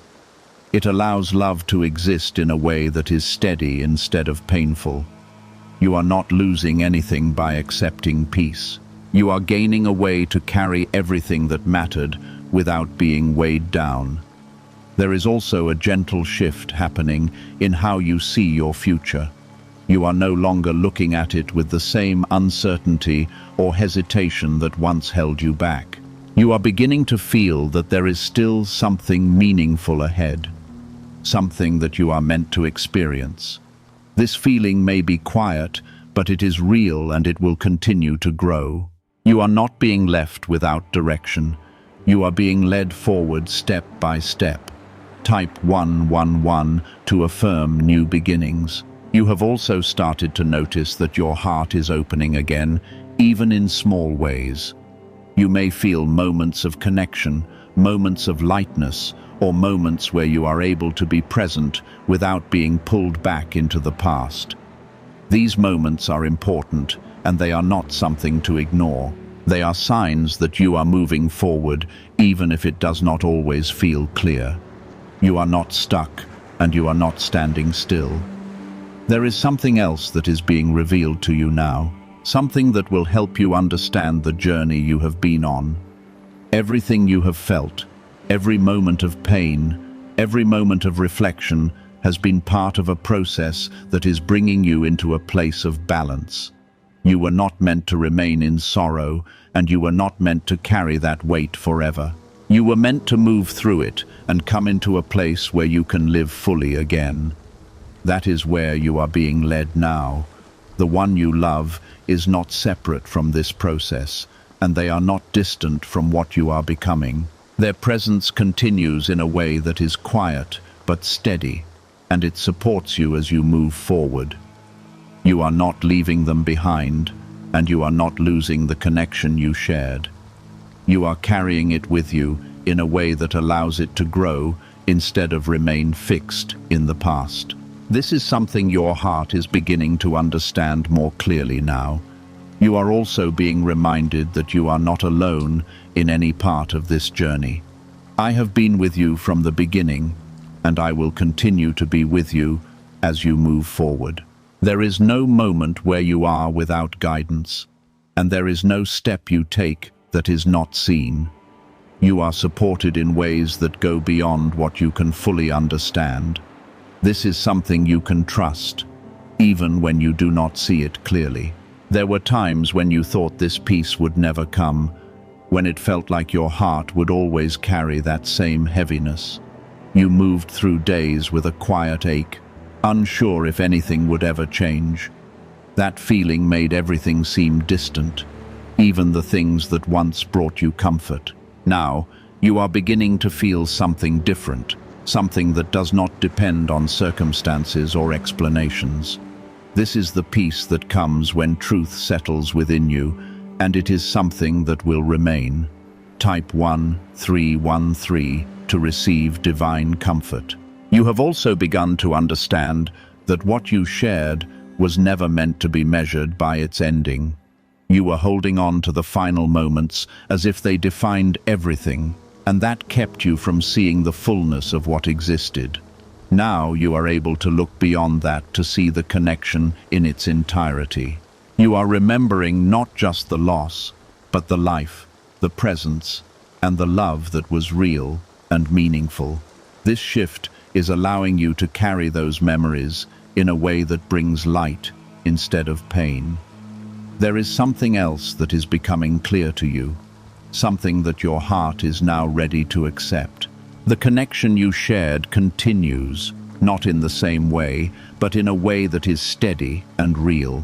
It allows love to exist in a way that is steady instead of painful. You are not losing anything by accepting peace. You are gaining a way to carry everything that mattered without being weighed down. There is also a gentle shift happening in how you see your future. You are no longer looking at it with the same uncertainty or hesitation that once held you back. You are beginning to feel that there is still something meaningful ahead, something that you are meant to experience. This feeling may be quiet, but it is real and it will continue to grow. You are not being left without direction. You are being led forward step by step. Type 111 to affirm new beginnings. You have also started to notice that your heart is opening again, even in small ways. You may feel moments of connection, moments of lightness, or moments where you are able to be present without being pulled back into the past. These moments are important, and they are not something to ignore. They are signs that you are moving forward, even if it does not always feel clear. You are not stuck, and you are not standing still. There is something else that is being revealed to you now, something that will help you understand the journey you have been on. Everything you have felt, every moment of pain, every moment of reflection has been part of a process that is bringing you into a place of balance. You were not meant to remain in sorrow, and you were not meant to carry that weight forever. You were meant to move through it and come into a place where you can live fully again. That is where you are being led now. The one you love is not separate from this process, and they are not distant from what you are becoming. Their presence continues in a way that is quiet but steady, and it supports you as you move forward. You are not leaving them behind, and you are not losing the connection you shared. You are carrying it with you in a way that allows it to grow instead of remain fixed in the past. This is something your heart is beginning to understand more clearly now. You are also being reminded that you are not alone in any part of this journey. I have been with you from the beginning, and I will continue to be with you as you move forward. There is no moment where you are without guidance, and there is no step you take that is not seen. You are supported in ways that go beyond what you can fully understand. This is something you can trust, even when you do not see it clearly. There were times when you thought this peace would never come, when it felt like your heart would always carry that same heaviness. You moved through days with a quiet ache, unsure if anything would ever change. That feeling made everything seem distant, even the things that once brought you comfort. Now, you are beginning to feel something different, something that does not depend on circumstances or explanations. This is the peace that comes when truth settles within you, and it is something that will remain. Type 1313 to receive divine comfort. You have also begun to understand that what you shared was never meant to be measured by its ending. You were holding on to the final moments as if they defined everything, and that kept you from seeing the fullness of what existed. Now you are able to look beyond that to see the connection in its entirety. You are remembering not just the loss, but the life, the presence, and the love that was real and meaningful. This shift is allowing you to carry those memories in a way that brings light instead of pain. There is something else that is becoming clear to you, something that your heart is now ready to accept. The connection you shared continues, not in the same way, but in a way that is steady and real.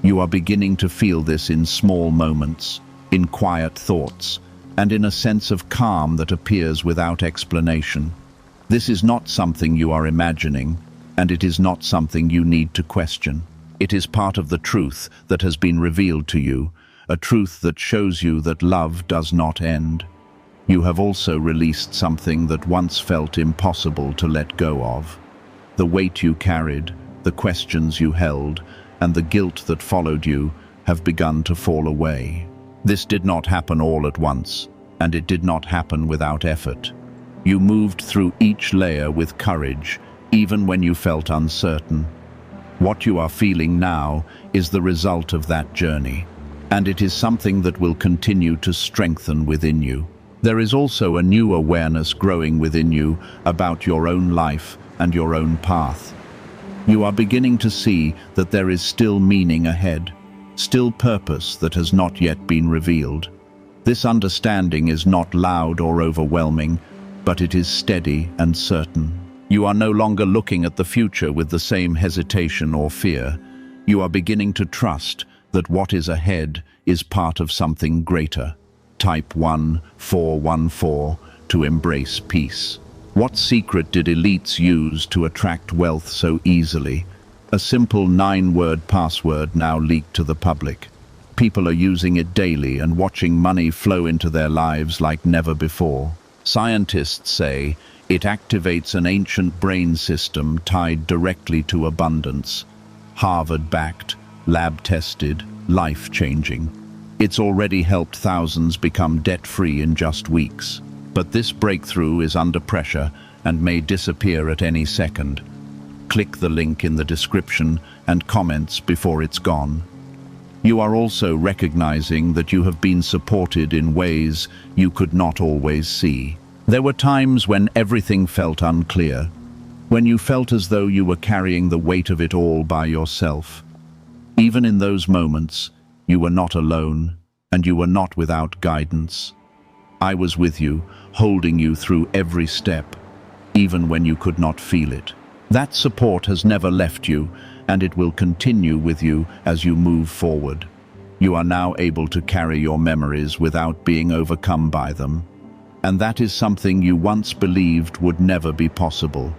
You are beginning to feel this in small moments, in quiet thoughts, and in a sense of calm that appears without explanation. This is not something you are imagining, and it is not something you need to question. It is part of the truth that has been revealed to you, a truth that shows you that love does not end. You have also released something that once felt impossible to let go of. The weight you carried, the questions you held, and the guilt that followed you have begun to fall away. This did not happen all at once, and it did not happen without effort. You moved through each layer with courage, even when you felt uncertain. What you are feeling now is the result of that journey, and it is something that will continue to strengthen within you. There is also a new awareness growing within you about your own life and your own path. You are beginning to see that there is still meaning ahead, still purpose that has not yet been revealed. This understanding is not loud or overwhelming, but it is steady and certain. You are no longer looking at the future with the same hesitation or fear. You are beginning to trust that what is ahead is part of something greater. Type 1414 to embrace peace. What secret did elites use to attract wealth so easily? A simple 9-word password now leaked to the public. People are using it daily and watching money flow into their lives like never before. Scientists say It activates an ancient brain system tied directly to abundance. Harvard-backed, lab-tested, life-changing. It's already helped thousands become debt-free in just weeks. But this breakthrough is under pressure and may disappear at any second. Click the link in the description and comments before it's gone. You are also recognizing that you have been supported in ways you could not always see. There were times when everything felt unclear, when you felt as though you were carrying the weight of it all by yourself. Even in those moments, you were not alone, and you were not without guidance. I was with you, holding you through every step, even when you could not feel it. That support has never left you, and it will continue with you as you move forward. You are now able to carry your memories without being overcome by them. And that is something you once believed would never be possible.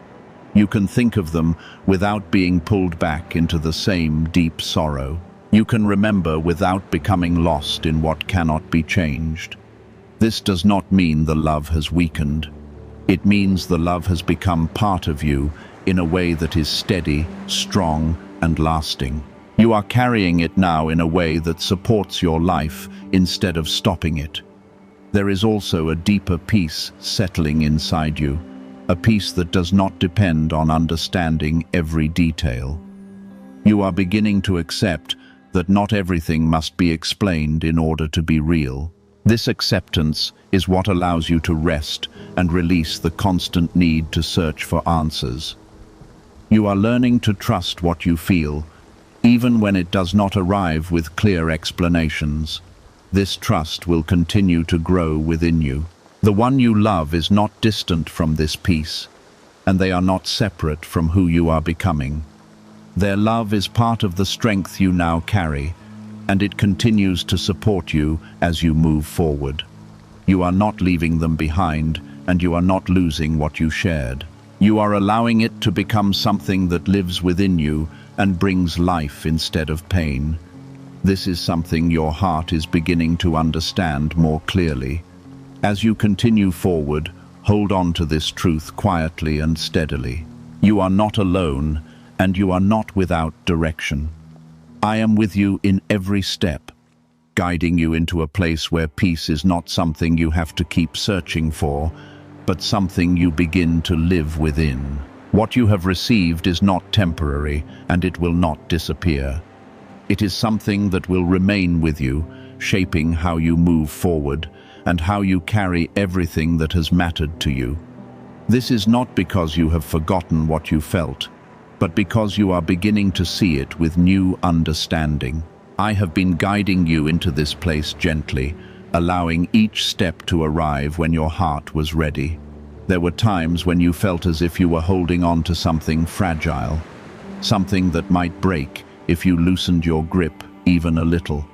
You can think of them without being pulled back into the same deep sorrow. You can remember without becoming lost in what cannot be changed. This does not mean the love has weakened. It means the love has become part of you in a way that is steady, strong, and lasting. You are carrying it now in a way that supports your life instead of stopping it. There is also a deeper peace settling inside you, a peace that does not depend on understanding every detail. You are beginning to accept that not everything must be explained in order to be real. This acceptance is what allows you to rest and release the constant need to search for answers. You are learning to trust what you feel, even when it does not arrive with clear explanations. This trust will continue to grow within you. The one you love is not distant from this peace, and they are not separate from who you are becoming. Their love is part of the strength you now carry, and it continues to support you as you move forward. You are not leaving them behind, and you are not losing what you shared. You are allowing it to become something that lives within you and brings life instead of pain. This is something your heart is beginning to understand more clearly. As you continue forward, hold on to this truth quietly and steadily. You are not alone, and you are not without direction. I am with you in every step, guiding you into a place where peace is not something you have to keep searching for, but something you begin to live within. What you have received is not temporary, and it will not disappear. It is something that will remain with you, shaping how you move forward and how you carry everything that has mattered to you. This is not because you have forgotten what you felt, but because you are beginning to see it with new understanding. I have been guiding you into this place gently, allowing each step to arrive when your heart was ready. There were times when you felt as if you were holding on to something fragile, something that might break if you loosened your grip even a little.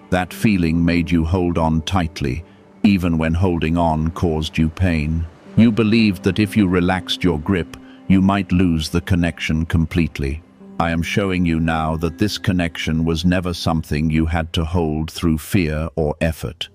That feeling made you hold on tightly, even when holding on caused you pain. You believed that if you relaxed your grip, you might lose the connection completely. I am showing you now that this connection was never something you had to hold through fear or effort.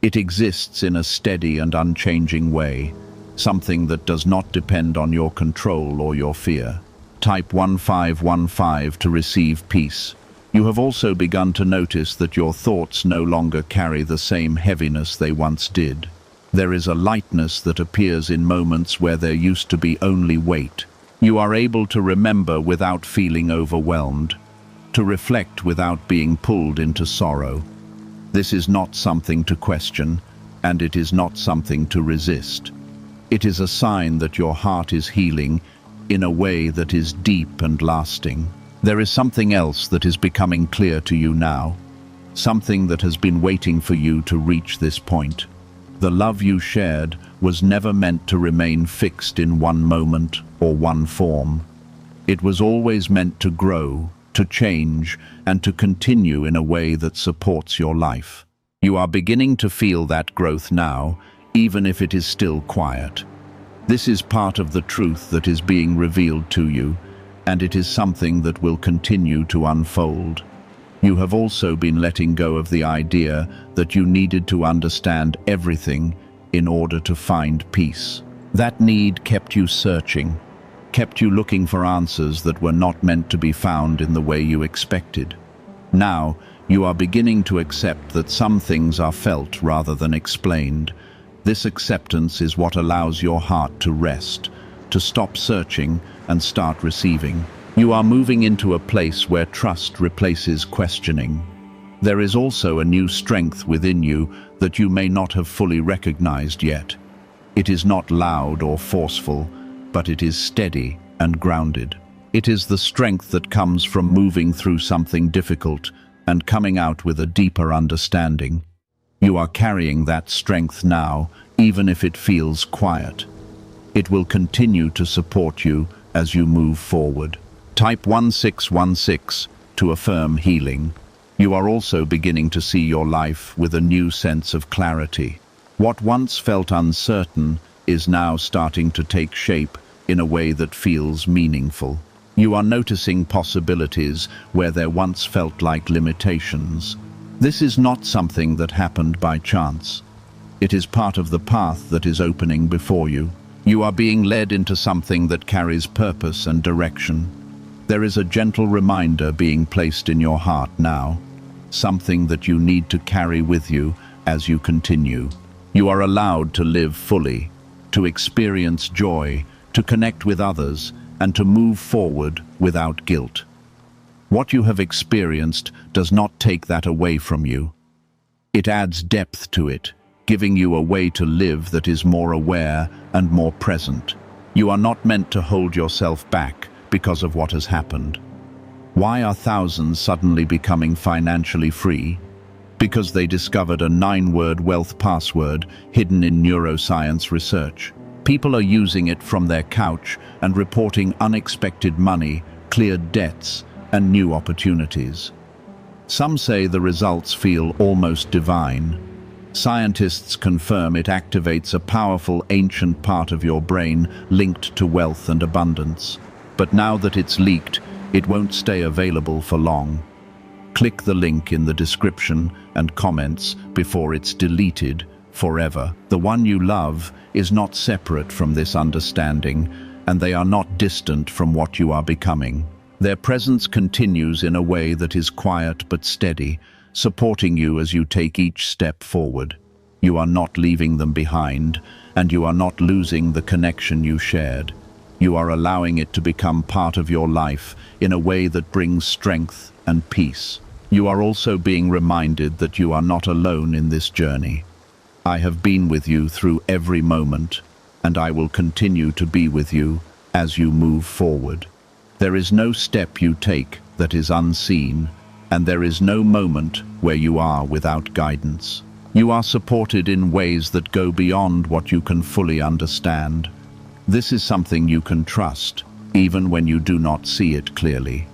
It exists in a steady and unchanging way, something that does not depend on your control or your fear. Type 1515 to receive peace. You have also begun to notice that your thoughts no longer carry the same heaviness they once did. There is a lightness that appears in moments where there used to be only weight. You are able to remember without feeling overwhelmed, to reflect without being pulled into sorrow. This is not something to question, and it is not something to resist. It is a sign that your heart is healing in a way that is deep and lasting. There is something else that is becoming clear to you now, something that has been waiting for you to reach this point. The love you shared was never meant to remain fixed in one moment or one form. It was always meant to grow, to change, and to continue in a way that supports your life. You are beginning to feel that growth now, even if it is still quiet. This is part of the truth that is being revealed to you, and it is something that will continue to unfold. You have also been letting go of the idea that you needed to understand everything in order to find peace. That need kept you searching, kept you looking for answers that were not meant to be found in the way you expected. Now, you are beginning to accept that some things are felt rather than explained. This acceptance is what allows your heart to rest, to stop searching and start receiving. You are moving into a place where trust replaces questioning. There is also a new strength within you that you may not have fully recognized yet. It is not loud or forceful, but it is steady and grounded. It is the strength that comes from moving through something difficult and coming out with a deeper understanding. You are carrying that strength now, even if it feels quiet. It will continue to support you as you move forward. Type 1616 to affirm healing. You are also beginning to see your life with a new sense of clarity. What once felt uncertain is now starting to take shape in a way that feels meaningful. You are noticing possibilities where there once felt like limitations. This is not something that happened by chance. It is part of the path that is opening before you. You are being led into something that carries purpose and direction. There is a gentle reminder being placed in your heart now, something that you need to carry with you as you continue. You are allowed to live fully, to experience joy, to connect with others, and to move forward without guilt. What you have experienced does not take that away from you. It adds depth to it, giving you a way to live that is more aware and more present. You are not meant to hold yourself back because of what has happened. Why are thousands suddenly becoming financially free? Because they discovered a 9-word wealth password hidden in neuroscience research. People are using it from their couch and reporting unexpected money, cleared debts, and new opportunities. Some say the results feel almost divine. Scientists confirm it activates a powerful ancient part of your brain linked to wealth and abundance. But now that it's leaked, it won't stay available for long. Click the link in the description and comments before it's deleted forever. The one you love is not separate from this understanding, and they are not distant from what you are becoming. Their presence continues in a way that is quiet but steady, supporting you as you take each step forward. You are not leaving them behind, and you are not losing the connection you shared. You are allowing it to become part of your life in a way that brings strength and peace. You are also being reminded that you are not alone in this journey. I have been with you through every moment, and I will continue to be with you as you move forward. There is no step you take that is unseen, and there is no moment where you are without guidance. You are supported in ways that go beyond what you can fully understand. This is something you can trust, even when you do not see it clearly.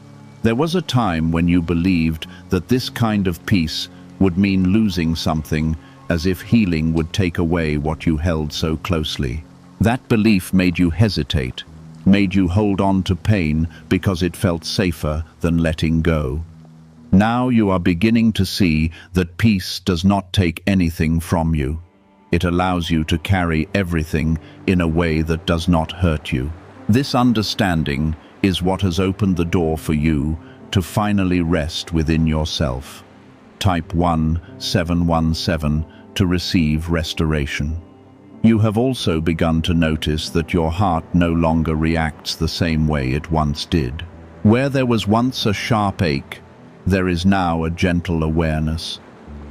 There was a time when you believed that this kind of peace would mean losing something, as if healing would take away what you held so closely. That belief made you hesitate, made you hold on to pain because it felt safer than letting go. Now you are beginning to see that peace does not take anything from you. It allows you to carry everything in a way that does not hurt you. This understanding is what has opened the door for you to finally rest within yourself. Type 1717 to receive restoration. You have also begun to notice that your heart no longer reacts the same way it once did. Where there was once a sharp ache, there is now a gentle awareness.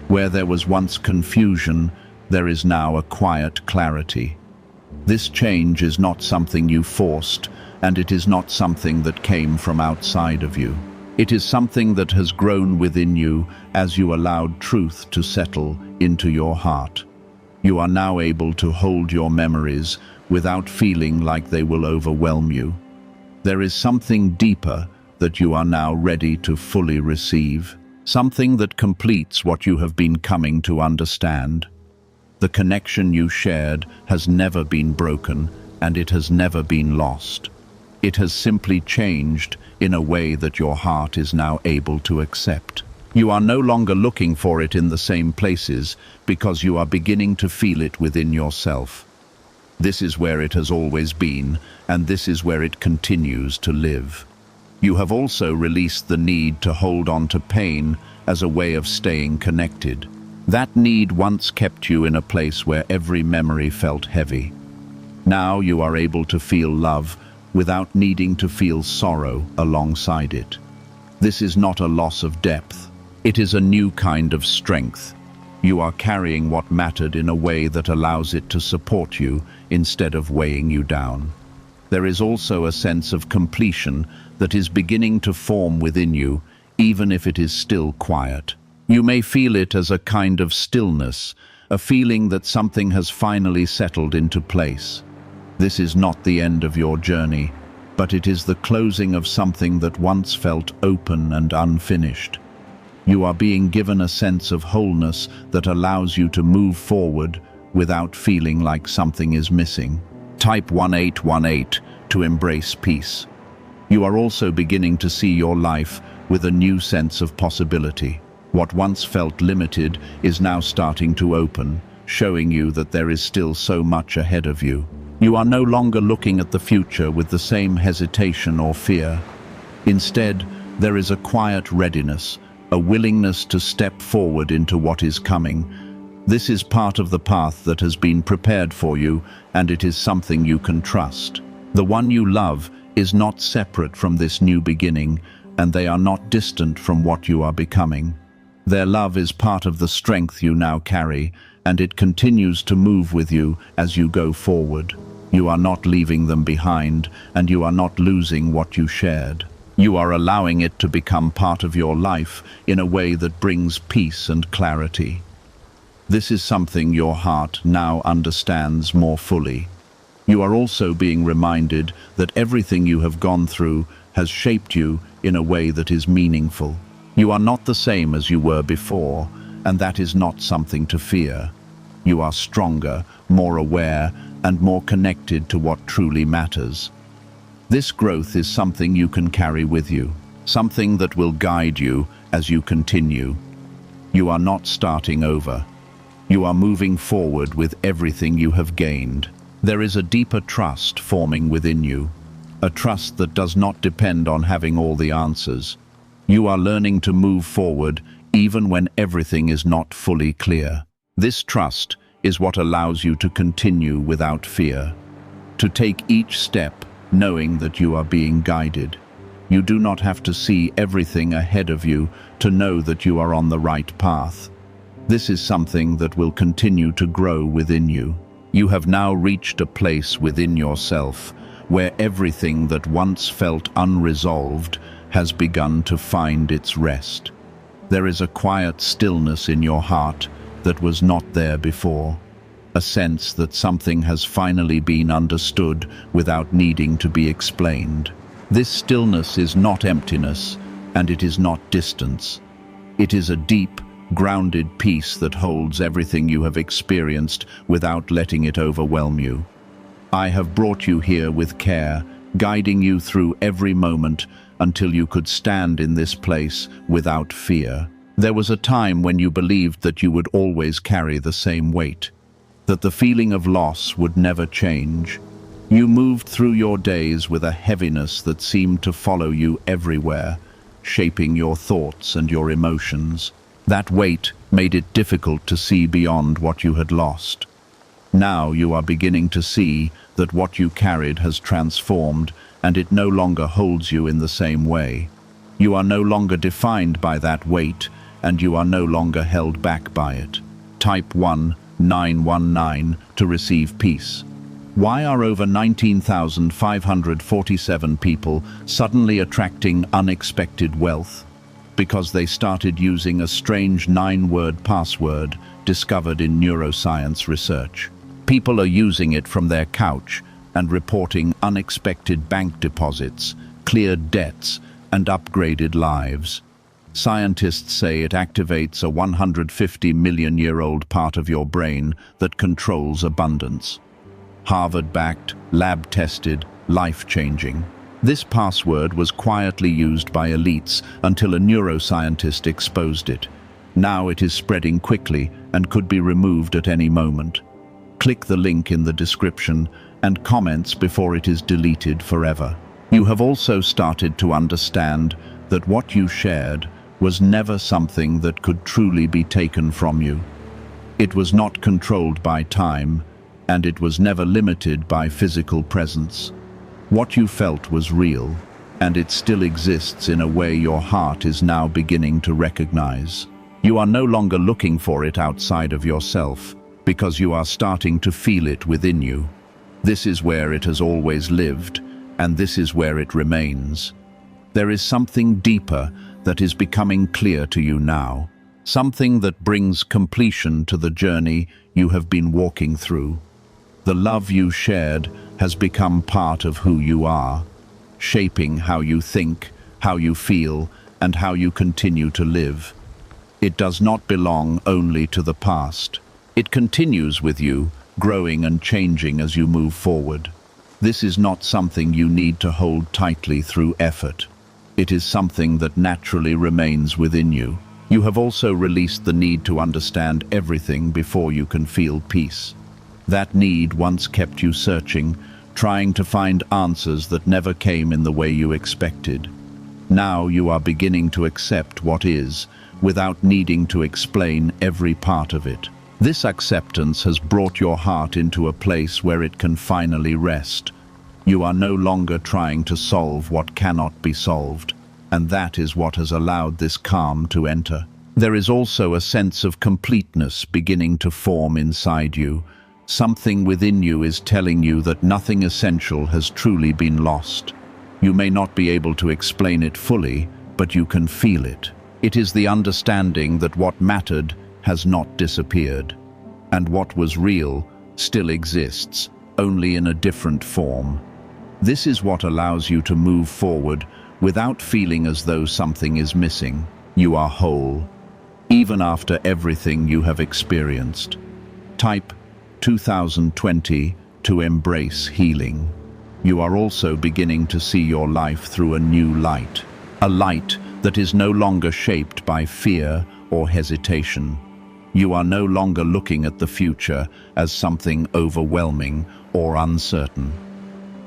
Where there was once confusion, there is now a quiet clarity. This change is not something you forced, and it is not something that came from outside of you. It is something that has grown within you as you allowed truth to settle into your heart. You are now able to hold your memories without feeling like they will overwhelm you. There is something deeper that you are now ready to fully receive, something that completes what you have been coming to understand. The connection you shared has never been broken, and it has never been lost. It has simply changed in a way that your heart is now able to accept. You are no longer looking for it in the same places because you are beginning to feel it within yourself. This is where it has always been, and this is where it continues to live. You have also released the need to hold on to pain as a way of staying connected. That need once kept you in a place where every memory felt heavy. Now you are able to feel love without needing to feel sorrow alongside it. This is not a loss of depth. It is a new kind of strength. You are carrying what mattered in a way that allows it to support you instead of weighing you down. There is also a sense of completion that is beginning to form within you, even if it is still quiet. You may feel it as a kind of stillness, a feeling that something has finally settled into place. This is not the end of your journey, but it is the closing of something that once felt open and unfinished. You are being given a sense of wholeness that allows you to move forward without feeling like something is missing. Type 1818 to embrace peace. You are also beginning to see your life with a new sense of possibility. What once felt limited is now starting to open, showing you that there is still so much ahead of you. You are no longer looking at the future with the same hesitation or fear. Instead, there is a quiet readiness, a willingness to step forward into what is coming. This is part of the path that has been prepared for you, and it is something you can trust. The one you love is not separate from this new beginning, and they are not distant from what you are becoming. Their love is part of the strength you now carry, and it continues to move with you as you go forward. You are not leaving them behind, and you are not losing what you shared. You are allowing it to become part of your life in a way that brings peace and clarity. This is something your heart now understands more fully. You are also being reminded that everything you have gone through has shaped you in a way that is meaningful. You are not the same as you were before, and that is not something to fear. You are stronger, more aware, and more connected to what truly matters. This growth is something you can carry with you, something that will guide you as you continue. You are not starting over. You are moving forward with everything you have gained. There is a deeper trust forming within you, a trust that does not depend on having all the answers. You are learning to move forward even when everything is not fully clear. This trust is what allows you to continue without fear, to take each step knowing that you are being guided. You do not have to see everything ahead of you to know that you are on the right path. This is something that will continue to grow within you. You have now reached a place within yourself where everything that once felt unresolved has begun to find its rest. There is a quiet stillness in your heart that was not there before, a sense that something has finally been understood without needing to be explained. This stillness is not emptiness, and it is not distance. It is a deep, grounded peace that holds everything you have experienced without letting it overwhelm you. I have brought you here with care, guiding you through every moment until you could stand in this place without fear. There was a time when you believed that you would always carry the same weight, that the feeling of loss would never change. You moved through your days with a heaviness that seemed to follow you everywhere, shaping your thoughts and your emotions. That weight made it difficult to see beyond what you had lost. Now you are beginning to see that what you carried has transformed, and it no longer holds you in the same way. You are no longer defined by that weight, and you are no longer held back by it. Type 1919 to receive peace. Why are over 19,547 people suddenly attracting unexpected wealth? Because they started using a strange 9-word password discovered in neuroscience research. People are using it from their couch and reporting unexpected bank deposits, cleared debts, and upgraded lives. Scientists say it activates a 150-million-year-old part of your brain that controls abundance. Harvard-backed, lab-tested, life-changing. This password was quietly used by elites until a neuroscientist exposed it. Now it is spreading quickly and could be removed at any moment. Click the link in the description and comments before it is deleted forever. You have also started to understand that what you shared was never something that could truly be taken from you. It was not controlled by time, and it was never limited by physical presence. What you felt was real, and it still exists in a way your heart is now beginning to recognize. You are no longer looking for it outside of yourself, because you are starting to feel it within you. This is where it has always lived, and this is where it remains. There is something deeper that is becoming clear to you now, something that brings completion to the journey you have been walking through. The love you shared has become part of who you are, shaping how you think, how you feel, and how you continue to live. It does not belong only to the past. It continues with you, growing and changing as you move forward. This is not something you need to hold tightly through effort. It is something that naturally remains within you. You have also released the need to understand everything before you can feel peace. That need once kept you searching, trying to find answers that never came in the way you expected. Now you are beginning to accept what is, without needing to explain every part of it. This acceptance has brought your heart into a place where it can finally rest. You are no longer trying to solve what cannot be solved, and that is what has allowed this calm to enter. There is also a sense of completeness beginning to form inside you. Something within you is telling you that nothing essential has truly been lost. You may not be able to explain it fully, but you can feel it. It is the understanding that what mattered has not disappeared, and what was real still exists, only in a different form. This is what allows you to move forward without feeling as though something is missing. You are whole, even after everything you have experienced. Type 2020 to embrace healing. You are also beginning to see your life through a new light, a light that is no longer shaped by fear or hesitation. You are no longer looking at the future as something overwhelming or uncertain.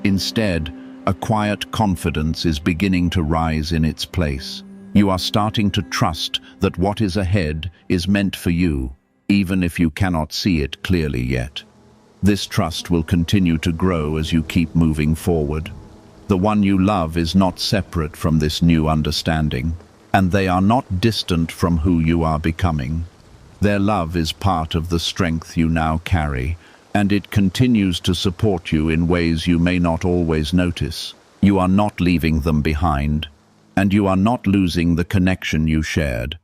Instead, a quiet confidence is beginning to rise in its place. You are starting to trust that what is ahead is meant for you, even if you cannot see it clearly yet. This trust will continue to grow as you keep moving forward. The one you love is not separate from this new understanding, and they are not distant from who you are becoming. Their love is part of the strength you now carry, and it continues to support you in ways you may not always notice. You are not leaving them behind, and you are not losing the connection you shared.